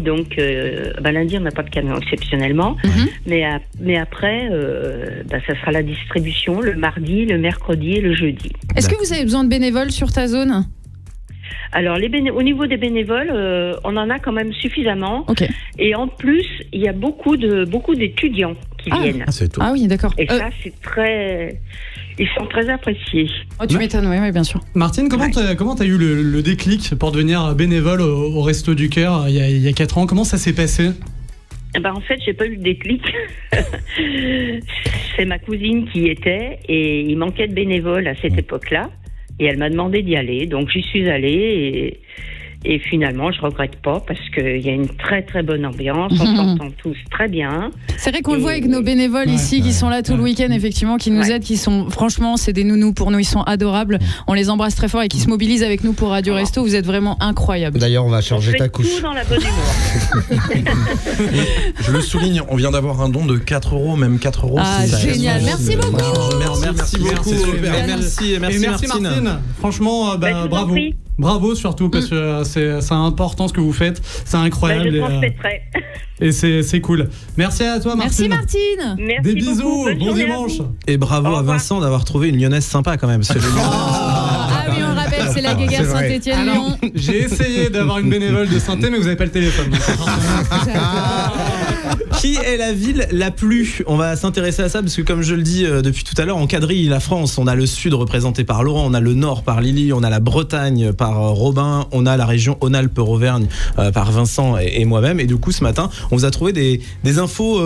lundi on n'a pas de camion exceptionnellement, mais après, ça sera la distribution le mardi, le mercredi et le jeudi. Est-ce que vous avez besoin de bénévoles sur ta zone? Alors, au niveau des bénévoles, on en a quand même suffisamment. Okay. Et en plus, il y a beaucoup d'étudiants qui viennent. C'est tout. Ah oui, d'accord. Et ça, ils sont très appréciés. Oh, tu m'étonnes, oui, bien sûr. Martine, comment t'as eu le déclic pour devenir bénévole au Resto du Cœur il y a 4 ans? Comment ça s'est passé? En fait, j'ai pas eu le déclic. C'est ma cousine qui y était et il manquait de bénévoles à cette époque-là. Et elle m'a demandé d'y aller, donc j'y suis allée et finalement je regrette pas parce qu'il y a une très très bonne ambiance, on s'entend tous très bien. C'est vrai qu'on le voit avec nos bénévoles ici qui sont là tout le week-end effectivement, qui nous aident, qui sont franchement c'est des nounous pour nous, ils sont adorables, on les embrasse très fort et qui se mobilisent avec nous pour Radio Resto, vous êtes vraiment incroyables. D'ailleurs on va changer ta couche. Tout dans la bonne humeur. Je le souligne, on vient d'avoir un don de 4 €, même 4 €. Ah, génial, merci beaucoup. Merci beaucoup. C'est super. Merci Martine. Franchement, je vous en bravo. prie. Bravo surtout parce que c'est important ce que vous faites. C'est incroyable. Je transmettrai. Et c'est cool. Merci à toi Martine. Merci Martine. Merci Des beaucoup. bisous, Bonne bon journée à dimanche. vous. Et bravo à Vincent d'avoir trouvé une lyonnaise sympa quand même. Ah oui, on le rappelle, c'est la Guéguerre Saint-Étienne-Lyon. J'ai essayé d'avoir une bénévole de Saint-Étienne, mais vous n'avez pas le téléphone. Qui est la ville la plus... On va s'intéresser à ça parce que comme je le dis depuis tout à l'heure, on quadrille la France. On a le sud représenté par Laurent, on a le nord par Lily, on a la Bretagne par Robin, on a la région Auvergne par Vincent et moi-même. Et du coup, ce matin, on vous a trouvé des infos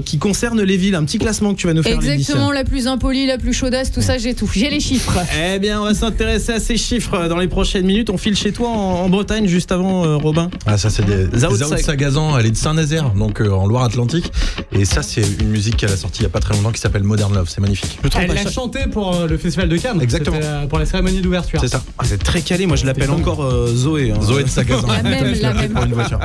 qui concernent les villes. Un petit classement que tu vas nous faire, Lily. Exactement, la plus impolie, la plus chaudasse, tout ça, j'ai tout. J'ai les chiffres. Eh bien, on va s'intéresser à ces chiffres dans les prochaines minutes. On file chez toi en Bretagne juste avant, Robin. Ah, ça, c'est des Zao de Sagazan. Elle est de Saint-Nazaire, donc en Loire-Atlantique. Et ça, c'est une musique qu'elle a sortie il n'y a pas très longtemps qui s'appelle Modern Love. C'est magnifique. Elle l'a chanté pour le festival de Cannes. Exactement. C'était, pour la cérémonie d'ouverture. C'est ça. Ah, c'est très calé. Moi, je l'appelle encore Zoé. Hein. Zoé de Sagazan. La même. Pour une voiture.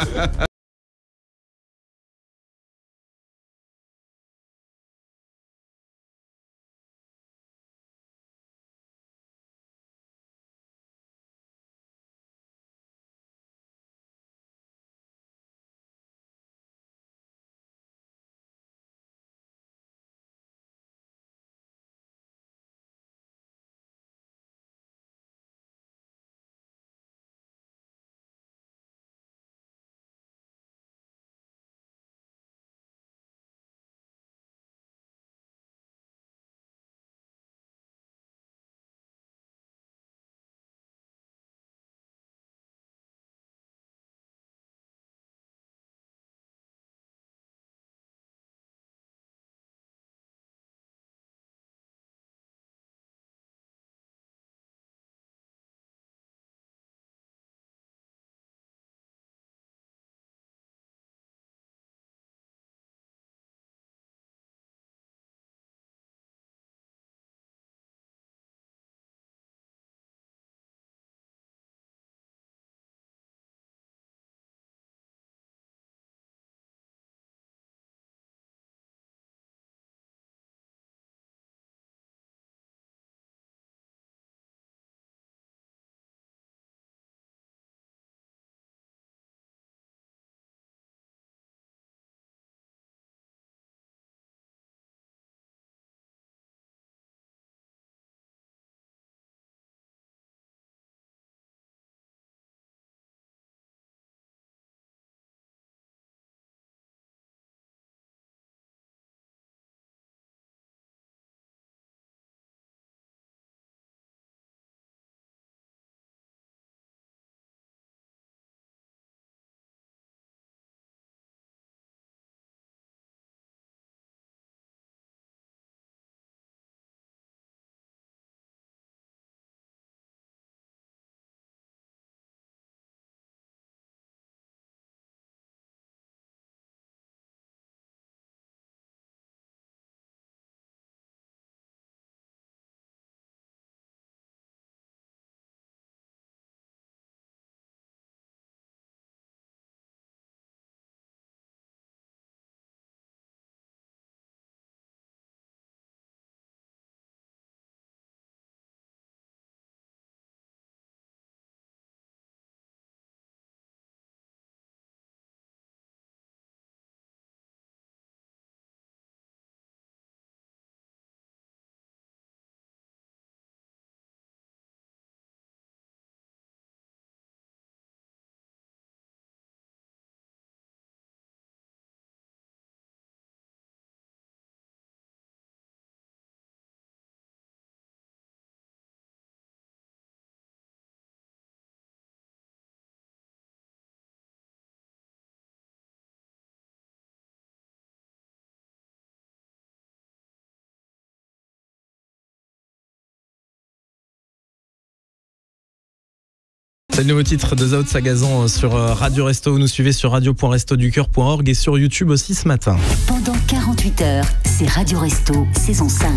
C'est le nouveau titre de Zao de Sagazan sur Radio Resto. Vous nous suivez sur radio.restoducoeur.org et sur YouTube aussi ce matin. Pendant 48 heures, c'est Radio Resto, saison 5.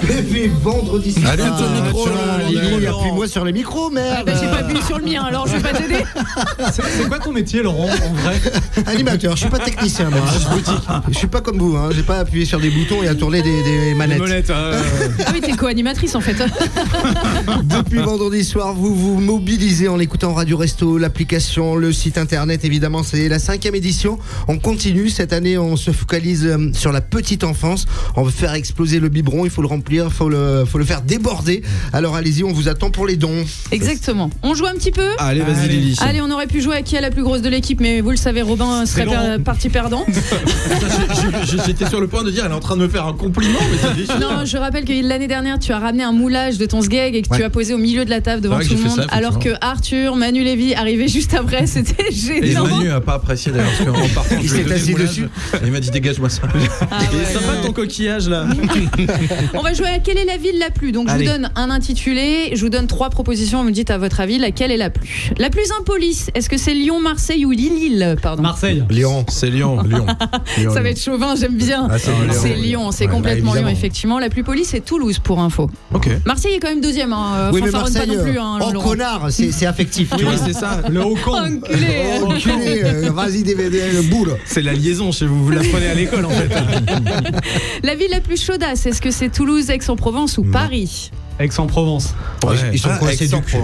Mais vendredi soir. Allez, ton micro, Lily, appuie-moi sur le micro, merde. J'ai pas appuyé sur le mien, alors je vais pas t'aider. C'est quoi ton métier, Laurent, en vrai? Animateur, je suis pas technicien, moi. Je suis pas comme vous, hein. J'ai pas appuyé sur des boutons et à tourner des manettes. Ah oui, t'es co-animatrice en fait. Depuis vendredi soir, vous vous mobilisez en écoutant Radio Resto, l'application, le site internet, évidemment, c'est la 5e édition. On continue, cette année, on se focalise sur la petite enfance. On veut faire exploser le biberon, il faut le remplir, il faut le faire déborder. Alors allez-y, on vous attend pour les dons. Exactement. On joue un petit peu? Allez, vas-y Lily. Allez, on aurait pu jouer à qui est la plus grosse de l'équipe, mais vous le savez, Robin serait parti perdant. J'étais sur le point de dire, elle est en train de me faire un compliment, mais ça déchire. Non, je rappelle que l'année dernière, tu as ramené un moulage de ton sgeg et que tu as posé au milieu de la table devant tout le monde, alors que Arthur, Manu Lévy arrivaient juste après. C'était gênant. Et Manu a pas apprécié d'ailleurs, parce qu'en partant, il s'est assis dessus. Et il m'a dit, dégage-moi ça. C'est sympa ton coquillage là. On va jouer à quelle est la ville la plus. Donc je vous donne un intitulé, je vous donne 3 propositions, vous me dites à votre avis laquelle est la plus. La plus impolie, est-ce que c'est Lyon, Marseille ou Lille? Pardon. Marseille. Lyon. C'est Lyon. Ça va être chauvin, j'aime bien. C'est Lyon, c'est complètement Lyon, effectivement. La plus polie, c'est Toulouse pour info. Marseille est quand même deuxième. Oui, mais Marseille, pas non plus. Oh connard, c'est affectif. Oui, c'est ça. Le haut con. Enculé, vas-y, le boule. C'est la liaison chez vous, vous l'apprenez à l'école en fait. La ville la plus chaudasse, est-ce que c'est Toulouse, Aix-en-Provence ou Paris? Aix-en-Provence. Ils sont coincés du cul.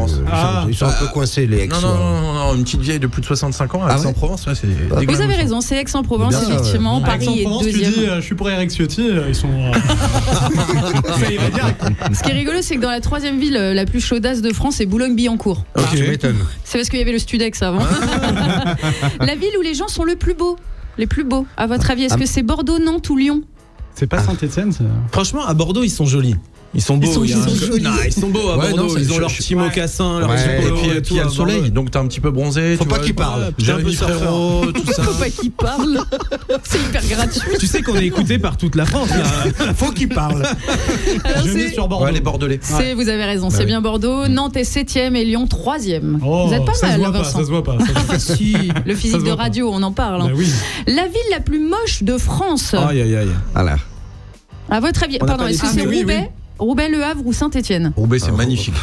Ils sont un peu coincés les Aix. Non, une petite vieille de plus de 65 ans à Aix-en-Provence, c'est. Vous avez raison, c'est Aix-en-Provence, effectivement. Paris est deuxième. Tu dis, je suis pour Eric Ciotti, ils sont. Ça y va direct. Ce qui est rigolo, c'est que dans la 3e ville la plus chaudasse de France, c'est Boulogne-Billancourt. Tu m'étonnes. C'est parce qu'il y avait le Studex avant. La ville où les gens sont les plus beaux, à votre avis, est-ce que c'est Bordeaux, Nantes ou Lyon? C'est pas Saint-Etienne, ça. Franchement, à Bordeaux, ils sont jolis. Ils sont beaux. Ils sont beaux à Bordeaux. Ils ont leurs petits mocassins, leurs petits polos. Et puis il y a le soleil, donc t'es un petit peu bronzé. Faut pas qu'ils parlent. Jérémy Frérot, tout ça. Faut pas qu'ils parlent. C'est hyper gratuit. Tu sais qu'on est écouté par toute la France là. Faut qu'ils parlent. Je mets sur Bordeaux. Ouais, les Bordelais. Vous avez raison, c'est bien Bordeaux. Nantes est 7e et Lyon 3e. Vous êtes pas mal, Vincent. Ça se voit pas. Si, le physique de radio, on en parle. La ville la plus moche de France. Aïe aïe aïe. Voilà. À votre avis, pardon, est-ce que c'est Roubaix, Roubaix, Le Havre ou Saint-Etienne? Roubaix, c'est magnifique.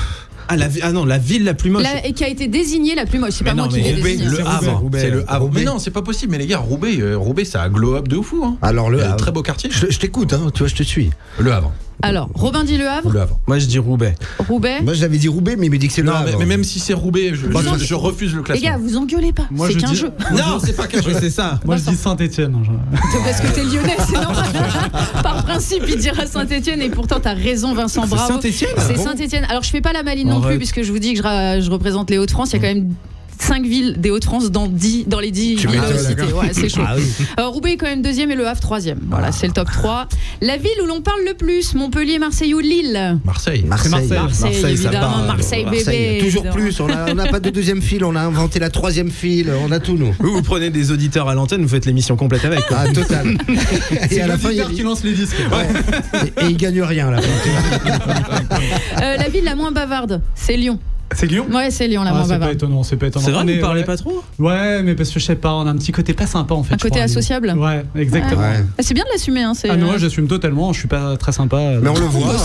Non, la ville la plus moche. Et qui a été désignée la plus moche. C'est pas moi qui l'ai désignée. Le Havre. C'est le Havre. Mais non, c'est pas possible. Mais les gars, Roubaix, ça a glow up de fou. Hein. Alors le Havre. Très beau quartier. Je t'écoute, hein, tu vois, je te suis. Le Havre. Alors, Robin dit Le Havre. Le Havre. Moi, je dis Roubaix. Roubaix. Moi, j'avais dit Roubaix, mais il me dit que c'est Le Havre. Mais même si c'est Roubaix, je refuse le classement. Les gars, vous engueulez pas. C'est qu'un jeu. Non, c'est pas qu'un jeu. C'est ça. Moi, je dis Saint-Etienne. C'est parce que t'es lyonnais, c'est normal. Par principe, il dira Saint-Etienne et pourtant t'as raison, Vincent. Bravo. C'est Saint-Etienne. C'est Saint-Etienne. Alors, je fais pas la maline non plus, puisque je vous dis que je représente les Hauts-de-France. Il y a quand même 5 villes des Hauts-de-France dans les 10 villes citées. Ouais, c'est chaud. Roubaix est quand même 2e et Le Havre 3e. Voilà, c'est le top 3. La ville où l'on parle le plus, Montpellier, Marseille ou Lille? Marseille, évidemment. Marseille, bébé. Toujours plus. On n'a pas de 2e file, on a inventé la 3e file. On a tout, nous. Vous prenez des auditeurs à l'antenne, vous faites l'émission complète avec. Ah, total. Et à la fin, il y a qui lance les disques. Et il gagne rien, là. La ville la moins bavarde, c'est Lyon. C'est Lyon? Ouais, c'est Lyon, la moins bavarde. C'est pas étonnant. C'est vrai, vous parlez pas trop? Ouais, mais parce que je sais pas, on a un petit côté pas sympa en fait. Un côté associable? Ouais, exactement. Ouais. C'est bien de l'assumer. Hein, moi j'assume totalement, je suis pas très sympa. Mais on le voit.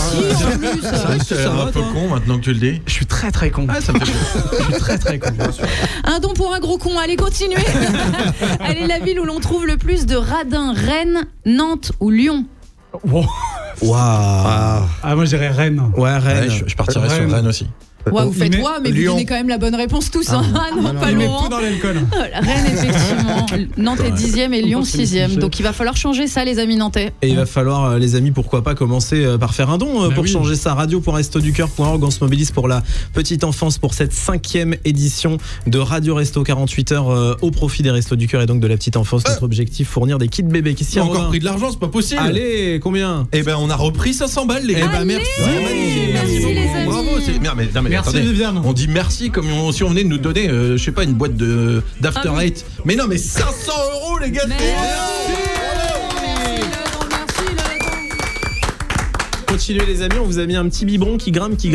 C'est un peu con maintenant que tu le dis. Je suis très très con. Ça me fait je suis très très con. Un don pour un gros con, allez continuez. Elle est la ville où l'on trouve le plus de radins, Rennes, Nantes ou Lyon? Wow. Ah, moi je dirais Rennes. Ouais, Rennes. Ouais, je partirais sur Rennes aussi. Ouais, vous faites mais Lyon. vous donnez quand même la bonne réponse tous. Ah non, pas Laurent. Tout dans l'alcool. Rennes, effectivement. Nantes est 10e et Lyon 6e. Donc il va falloir changer ça, les amis nantais. Et il va falloir, les amis, pourquoi pas commencer par faire un don pour changer ça. Radio.restoducœur.org. On se mobilise pour la petite enfance pour cette 5e édition de Radio Resto 48 heures au profit des Restos du Cœur et donc de la petite enfance. Notre objectif, fournir des kits bébés. Qu'est-ce qu'il y a encore pris de l'argent, c'est pas possible. Allez, combien? Eh ben on a repris 500 balles, les gars. Eh ben merci. Merci les amis. Bravo. Mais merci attendez, Viviane. On dit merci comme si on venait de nous donner, je sais pas, une boîte d'After Eight. Mais non, mais 500 € les gars. continuer les amis, on vous a mis un petit biberon qui grimpe, il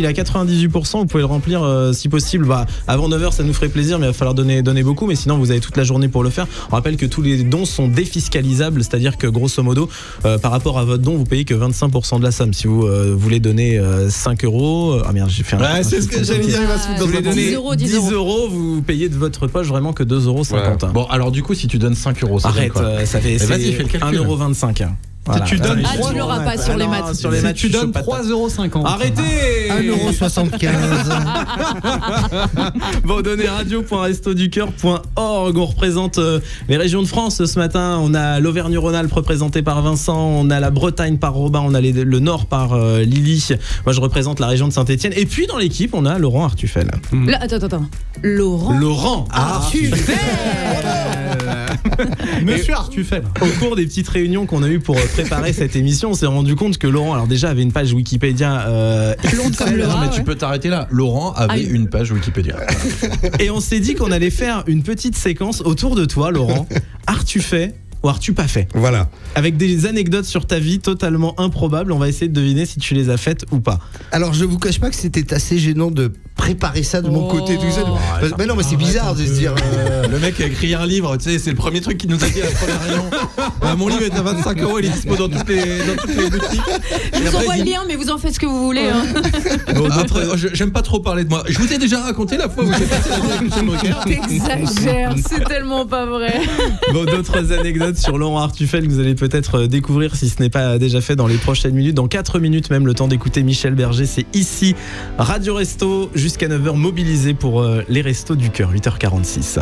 est à 98%, vous pouvez le remplir si possible. Avant 9h ça nous ferait plaisir, mais il va falloir donner beaucoup, mais sinon vous avez toute la journée pour le faire. On rappelle que tous les dons sont défiscalisables, c'est-à-dire que grosso modo, par rapport à votre don, vous payez que 25% de la somme. Si vous voulez donner 5 euros, ah merde, j'ai fait un... Ouais, c'est ce que j'allais dire, il va se foutre dans vous voulez donner 10 euros, vous payez de votre poche vraiment que 2,50 €. Bon, alors du coup, si tu donnes 5 euros, ça arrête, donne quoi ça fait vas-y, fais le calcul. 1,25 €. Voilà. Tu donnes tu l'auras pas sur les maths. Sur les maths, tu donnes 3,50 €. Arrêtez 1,75 €. Bon, donnez radio.restoducoeur.org. On représente les régions de France ce matin. On a l'Auvergne-Rhône-Alpes représenté par Vincent. On a la Bretagne par Robin. On a le Nord par Lily. Moi, je représente la région de Saint-Etienne. Et puis, dans l'équipe, on a Laurent Artufel. Attends. Laurent Artufel. Monsieur Artufel. Au cours des petites réunions qu'on a eues pour préparer cette émission, on s'est rendu compte que Laurent, alors déjà, avait une page Wikipédia Longue comme le rat, mais tu peux t'arrêter là. Laurent avait une page Wikipédia. Et on s'est dit qu'on allait faire une petite séquence autour de toi, Laurent. As-tu fait ou as-tu pas fait? Voilà. Avec des anecdotes sur ta vie totalement improbables. On va essayer de deviner si tu les as faites ou pas. Alors, je vous cache pas que c'était assez gênant de préparer ça de mon côté tout seul. Mais non, mais c'est bizarre de se dire. Le mec a écrit un livre, tu sais, c'est le premier truc qu'il nous a dit à la première réunion. Mon livre est à 25 €, il est dispo dans toutes les boutiques. Je vous envoie le lien, mais vous en faites ce que vous voulez. Hein. Bon, après, j'aime pas trop parler de moi. Je vous ai déjà raconté la fois où j'ai passé la vie avec Michel Drucker. T'exagères, c'est tellement pas vrai. Bon, d'autres anecdotes sur Laurent Artufel que vous allez peut-être découvrir si ce n'est pas déjà fait dans les prochaines minutes. Dans 4 minutes même, le temps d'écouter Michel Berger. C'est ici, Radio Resto, jusqu'à 9h, mobilisé pour les Restos du Cœur, 8h46.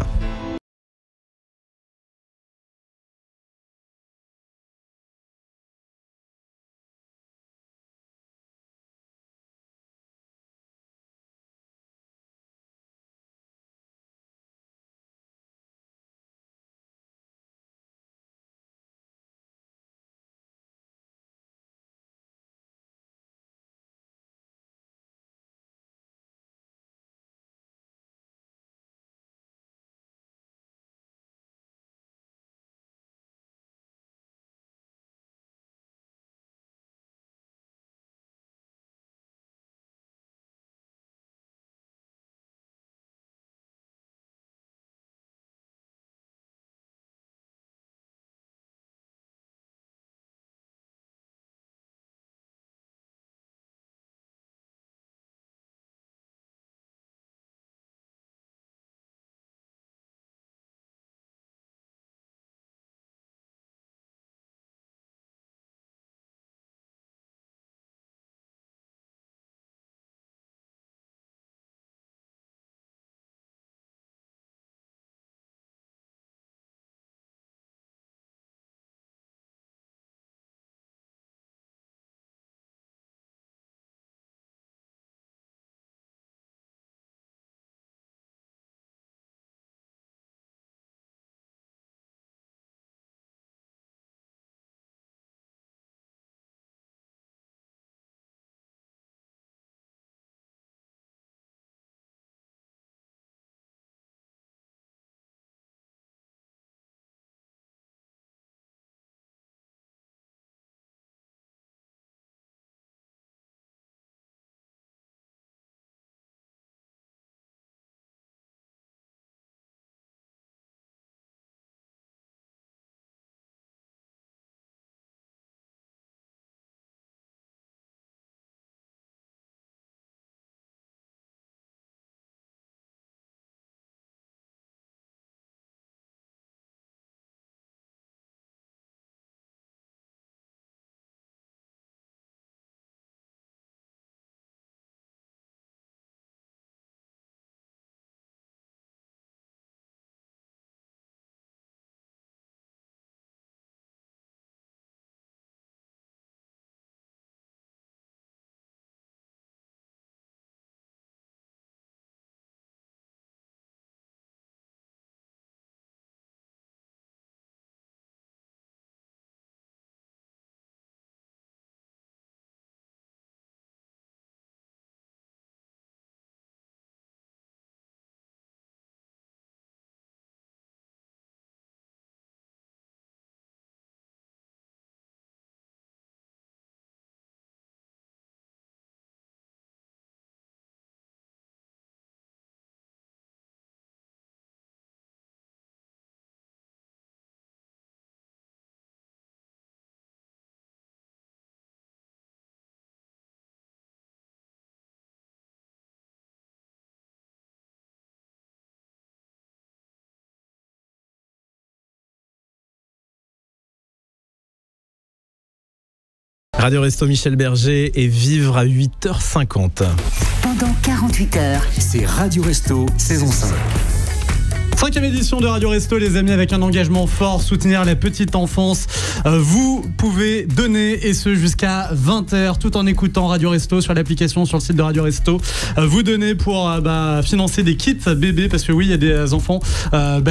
Radio Resto Michel Berger et vivre à 8h50. Pendant 48 heures. C'est Radio Resto, saison 5. 5e édition de Radio Resto, les amis, avec un engagement fort, soutenir la petite enfance. Vous pouvez donner, et ce jusqu'à 20h, tout en écoutant Radio Resto sur l'application, sur le site de Radio Resto. Vous donnez pour financer des kits bébés, parce que oui, il y a des enfants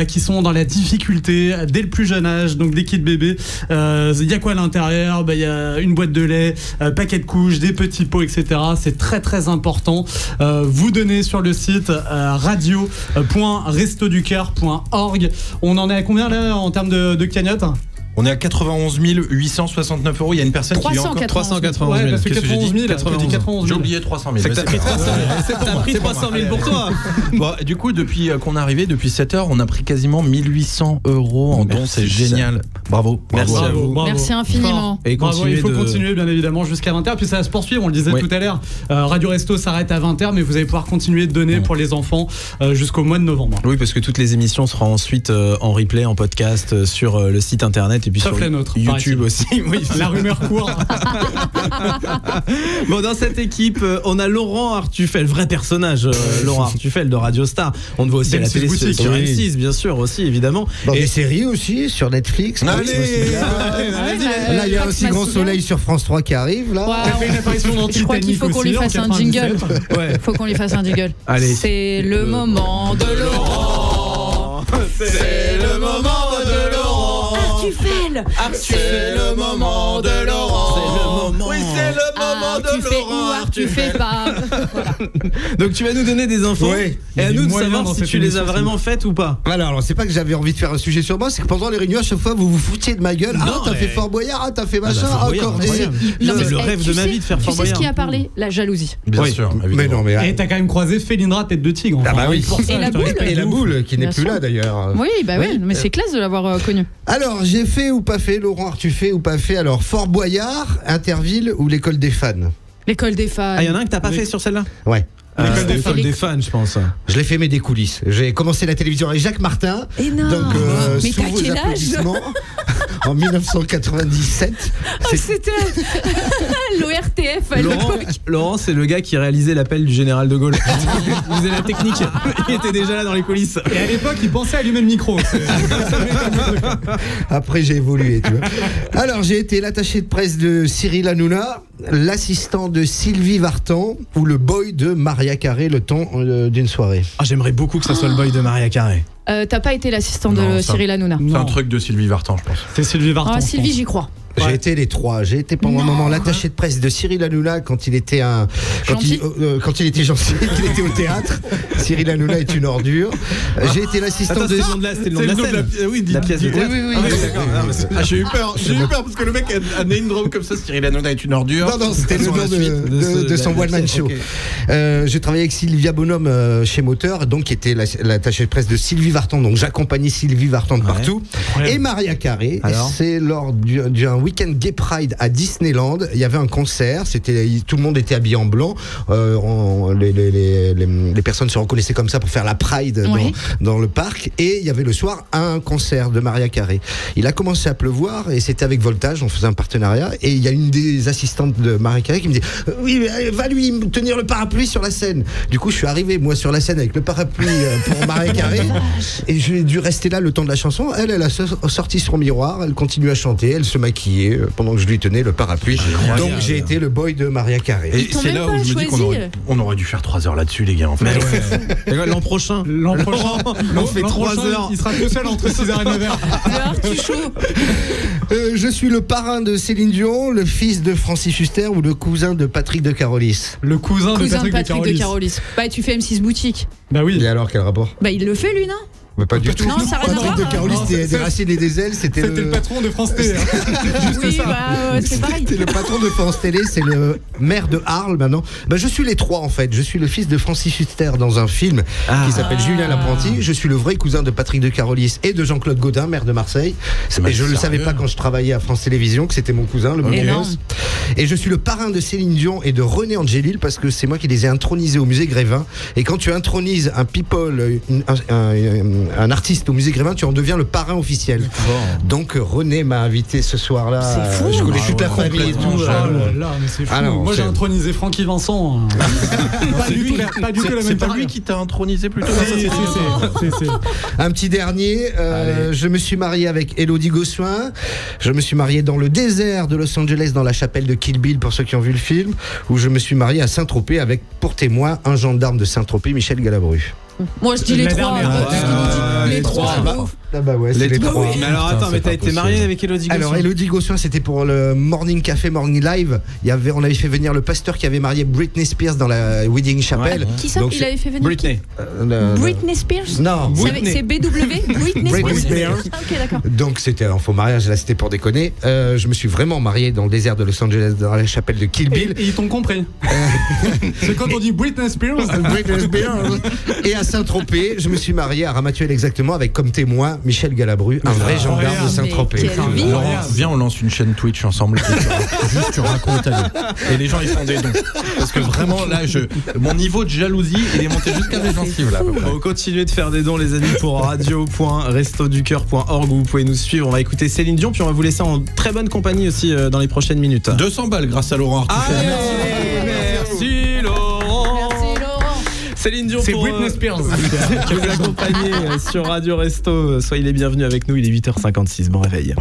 qui sont dans la difficulté dès le plus jeune âge, donc des kits bébés. Il y a quoi à l'intérieur? Il y a une boîte de lait, paquet de couches, des petits pots, etc. C'est très très important. Vous donnez sur le site radio.restoducoeur.org. On en est à combien là en termes de cagnotte? On est à 91 869 €. Il y a une personne qui lui a encore 391 000. Ouais, parce que 91 000, 91 000. J'ai oublié 300 000. C'est que t'as pris 300 000. T'as pris 300 000 pour toi. Bon, du coup, depuis qu'on est arrivé, depuis 7 heures, on a pris quasiment 1800 € en dons. C'est génial. Bravo. Merci à vous. Merci infiniment. Et il faut continuer bien évidemment jusqu'à 20h. Puis ça va se poursuivre, on le disait tout à l'heure. Radio Resto s'arrête à 20h, mais vous allez pouvoir continuer de donner pour les enfants jusqu'au mois de novembre. Oui, parce que toutes les émissions seront ensuite en replay, en podcast sur le site internet et puis sauf sur la nôtre, YouTube aussi. Oui, la rumeur court. Bon, dans cette équipe, on a Laurent Artufel, vrai personnage, Laurent Artufel de Radio Star. On le voit aussi à la télé sur M6, bien sûr, aussi évidemment. Dans des séries aussi sur Netflix. Allez, là, il y a aussi Grand Soleil sur France 3 qui arrive. Là. Je crois qu'il faut qu'on lui fasse un jingle. Ouais. Faut qu'on lui fasse un jingle. Allez. C'est le moment de Laurent. C'est le moment de Laurent. Artufel. C'est le moment de Laurent. C'est le moment. Oui, c'est le moment de Laurent. Tu fais pas. Voilà. Donc tu vas nous donner des infos et à nous de savoir si tu les as vraiment faites ou pas. Voilà, alors c'est pas que j'avais envie de faire un sujet sur moi, c'est que pendant les réunions à chaque fois vous vous foutiez de ma gueule. T'as fait Fort Boyard, t'as fait machin, encore des. C'est le rêve de ma vie de faire Fort Boyard. Tu sais ce qui a parlé? La jalousie. Bien sûr. Mais non, mais. Et t'as quand même croisé Félindra tête de tigre. Ah bah oui. Et la boule qui n'est plus là d'ailleurs. Oui, bah oui, mais c'est classe de l'avoir connu. Alors j'ai fait ou pas fait, Laurent Artufel ou pas fait. Alors Fort Boyard, Interville ou l'école des fans? L'école des fans. Ah, il y en a un que t'as pas fait sur celle-là? Ouais. L'école des fans, je pense. Je l'ai fait, mais des coulisses. J'ai commencé la télévision avec Jacques Martin. Énorme. Donc, mais sous t'as vos quel âge? applaudissements, en 1997. C'était l'ORTF à l'époque. Laurent, c'est le gars qui réalisait l'appel du général de Gaulle. Il faisait la technique. Il était déjà là dans les coulisses. Et à l'époque, il pensait allumer le micro. Après, j'ai évolué, tu vois. Alors, j'ai été l'attaché de presse de Cyril Hanouna, l'assistant de Sylvie Vartan ou le boy de Maria Carré le temps d'une soirée. Ah, j'aimerais beaucoup que ça soit le boy de Maria Carré. T'as pas été l'assistant de Cyril Hanouna? C'est un truc de Sylvie Vartan, je pense. C'est Sylvie Vartan. Ah, Sylvie, j'y crois. J'ai été les trois. J'ai été pendant un moment l'attaché de presse de Cyril Hanouna quand il était quand il était gentil, qu'il était au théâtre. Cyril Hanouna est une ordure. J'ai été l'assistant de. C'était le nom de la scène. Oui, de la pièce de théâtre. Oui. J'ai eu peur. J'ai eu peur parce que le mec a une drôle comme ça. Cyril Hanouna est une ordure. Non, c'était le nom de son one-man show. J'ai travaillé avec Sylvia Bonhomme chez Moteur, donc qui était l'attaché de presse de Sylvie Vartan. Donc j'accompagnais Sylvie Vartan de partout. Et Maria Carré. C'est lors d'un week-end Gay Pride à Disneyland. Il y avait un concert. Tout le monde était habillé en blanc. Les personnes se reconnaissaient comme ça pour faire la Pride dans le parc. Et il y avait le soir un concert de Maria Carré. Il a commencé à pleuvoir et c'était avec Voltage. On faisait un partenariat. Et il y a une des assistantes de Maria Carré qui me dit oui, va lui tenir le parapluie sur la scène. Du coup, je suis arrivé moi sur la scène avec le parapluie pour Maria Carré. Et j'ai dû rester là le temps de la chanson. Elle a sorti son miroir. Elle continue à chanter. Elle se maquillait pendant que je lui tenais le parapluie. Donc j'ai été le boy de Maria Carré. Et c'est là où je me dis qu'on aurait dû faire 3 heures là-dessus, les gars, en fait. L'an prochain, on fait 3 heures. Il sera tout seul entre 6h et 9h. Je suis le parrain de Céline Dion, le fils de Francis Huster ou le cousin de Patrick de Carolis. Le cousin de Patrick de Carolis. Bah, tu fais M6 Boutique. Bah oui. Et alors, quel rapport? Bah, il le fait, lui, non? Mais pas du tout. Non, ça n'a rien à Patrick voir. de Carolis, c'était des racines et des ailes. C'était le patron de France Télé. Oui, bah, c'est pareil. C'était le patron de France Télé, c'est le maire de Arles maintenant. Bah, je suis les trois en fait. Je suis le fils de Francis Huster dans un film qui s'appelle Julien l'apprenti. Je suis le vrai cousin de Patrick de Carolis et de Jean-Claude Gaudin, maire de Marseille. Et je ne le savais pas quand je travaillais à France Télévisions que c'était mon cousin, le Monguenos. Et je suis le parrain de Céline Dion et de René Angélil parce que c'est moi qui les ai intronisés au musée Grévin. Et quand tu intronises un people, un artiste au musée Grévin, tu en deviens le parrain officiel. Donc René m'a invité ce soir-là. C'est fou. Je connais toute la famille et tout. Oh là là, mais c'est fou. Alors, Moi j'ai intronisé Francky Vincent. Pas du tout la même C'est pas taille. lui qui t'a intronisé plutôt. Si. Un petit dernier, je me suis marié avec Élodie Gossuin. Je me suis marié dans le désert de Los Angeles, dans la chapelle de Kill Bill, pour ceux qui ont vu le film, où je me suis marié à Saint-Tropez avec, pour témoin, un gendarme de Saint-Tropez, Michel Galabru. Moi je dis les La trois. dernière. Les trois. Ah bah ouais, c'est les trois. Mais alors attends, mais t'as été marié avec Élodie Gossuin? Alors Élodie Gossuin, c'était pour le Morning Café, Morning Live. On avait fait venir le pasteur qui avait marié Britney Spears dans la Wedding Chapel. Qui ça? Donc, Il avait fait venir Britney. Britney Spears? Non, C'est BW? Britney Spears. Ah, ok, d'accord. donc c'était un faux mariage, là c'était pour déconner. Je me suis vraiment marié dans le désert de Los Angeles, dans la chapelle de Kill Bill. Et ils t'ont compris. C'est quand on dit Britney Spears. Britney Spears. Et à Saint-Tropez, je me suis marié à Ramatuelle exactement, avec comme témoin Michel Galabru, un vrai gendarme de Saint-Tropez. Mais quelle vie. Viens, on lance une chaîne Twitch ensemble. Juste, tu racontes ta vie. Et les gens, ils font des dons. Parce que vraiment, là, mon niveau de jalousie, il est monté jusqu'à mes gencives, là. à peu près. On continue de faire des dons, les amis, pour radio.restoducoeur.org où vous pouvez nous suivre. On va écouter Céline Dion, puis on va vous laisser en très bonne compagnie aussi dans les prochaines minutes. 200 balles grâce à Laurent Artouche. Merci Laurent. Merci Laurent. Céline Dion C'est pour Britney Spears. qui vous accompagner sur Radio Resto. Soyez les bienvenus avec nous, il est 8h56. Bon réveil.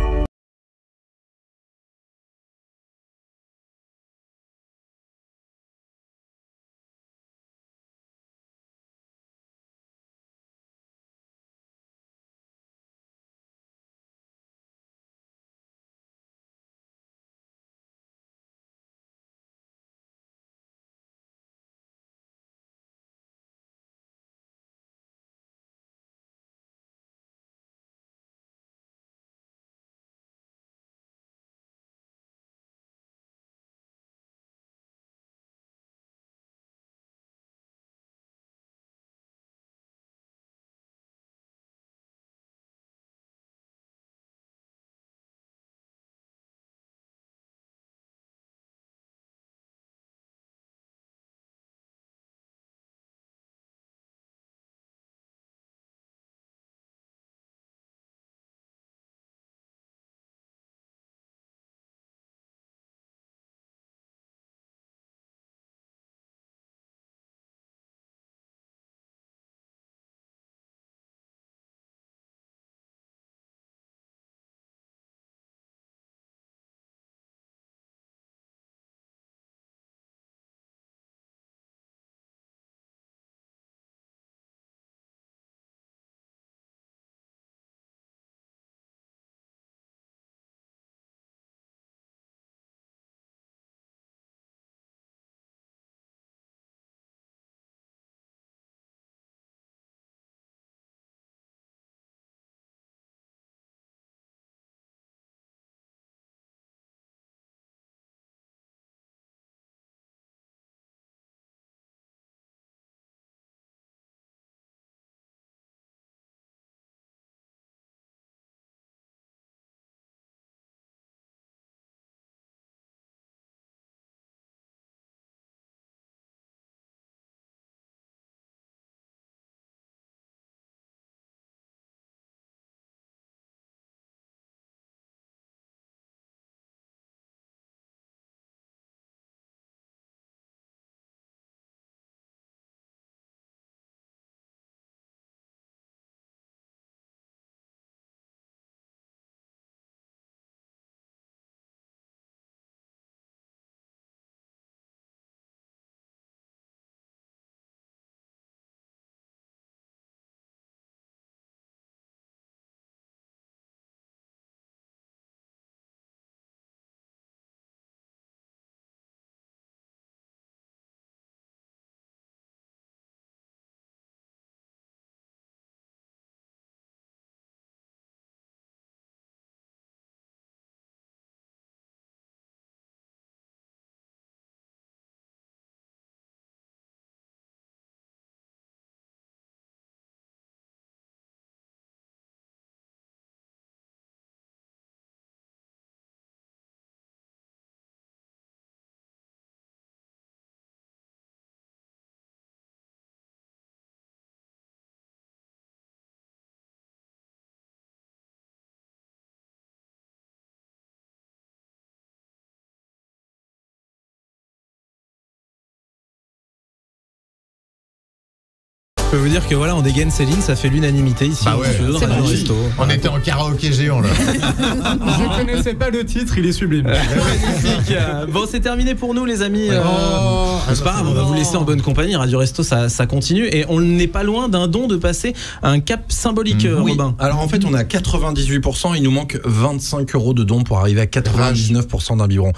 peux vous dire que voilà, on dégaine Céline, ça fait l'unanimité ici. Bah ouais, dans c'est Radio magnifique. Resto. On était en karaoké géant là. Je connaissais pas le titre, il est sublime. Magnifique. Bon, c'est terminé pour nous, les amis. C'est pas grave, on va vous laisser en bonne compagnie. Radio Resto, ça continue. Et on n'est pas loin d'un don de passer un cap symbolique, Oui. Robin. Alors en fait, on a 98%, il nous manque 25 € de dons pour arriver à 99% d'un biberon.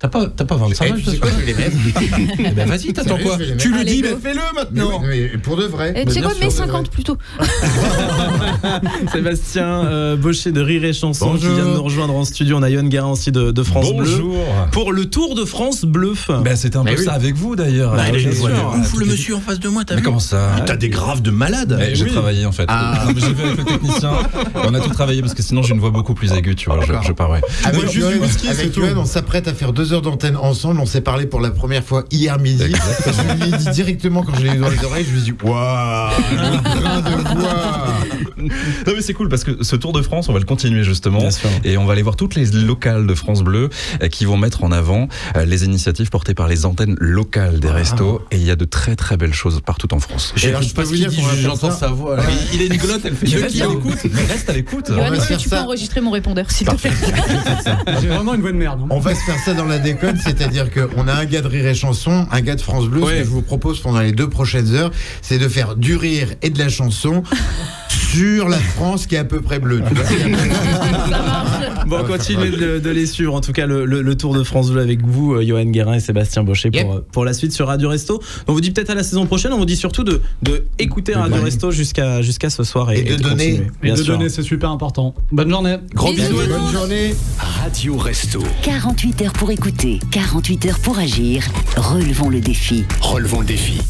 T'as pas 25 Tu sais quoi, je vais les mettre. Eh ben vas-y, t'attends Sérieux, quoi? je vais les Tu mettre. le dis, Allez, mais go. fais-le maintenant. Mais pour de vrai. Et tu sais Bien quoi, sûr, mets de 50 vrai. plutôt. Sébastien Baucher de Rire et Chanson Bonjour. qui vient de nous rejoindre en studio. On a Yoann Guérin aussi de France Bleu. Bonjour. Pour le Tour de France Bleu. Ben, c'était un peu oui. ça avec vous d'ailleurs. Bah, Alors, bien j'ai- sûr. voilà, Ouf, le toutes les- monsieur en face de moi, t'as Mais vu? comment ça? T'as des graves de malade. Eh, j'ai travaillé en fait. Ah. Non, mais j'ai vu avec le technicien. On a tout travaillé parce que sinon j'ai une voix beaucoup plus aiguë, tu vois. Je parais. Avec Moi, juste du whisky, c'est tout. Yoann, on s'apprête à faire 2 heures d'antenne ensemble. On s'est parlé pour la première fois hier midi. Je lui ai dit directement quand je l'ai eu dans les oreilles, je me suis dit waouh, le grain de voix. Non mais c'est cool parce que ce Tour de France, on va le continuer justement. Bien sûr. Et on va aller voir toutes les locales de France Bleu qui vont mettre en avant les initiatives portées par les antennes locales des restos. Et il y a de très très belles choses partout en France. alors, je peux vous dire qu'on va faire j'entends ça. sa voix. là. Il a une glotte, elle fait Reste à l'écoute. Reste à l'écoute. Yoann, va est-ce que faire tu peux ça. enregistrer mon répondeur, s'il te plaît? J'ai vraiment une voix de merde. hein. On va se faire ça dans la déconne, c'est-à-dire qu'on a un gars de Rire et Chanson, un gars de France Bleu. Ce que je vous propose pendant les 2 prochaines heures, c'est de faire du rire et de la chanson sur la France qui est à peu près bleue. Tu vois. Ça marche. Bon, continuez de les suivre. En tout cas, le Tour de France Bleu avec vous, Yoann Guérin et Sébastien Baucher pour la suite sur Radio Resto. On vous dit peut-être à la saison prochaine. On vous dit surtout de écouter Radio Resto jusqu'à ce soir et de de donner. continuer. Et Bien de sûr. donner, c'est super important. Bonne journée. Gros Bisous. bisous. Bonne journée. Radio Resto. 48 heures pour écouter, 48 heures pour agir. Relevons le défi. Relevons le défi.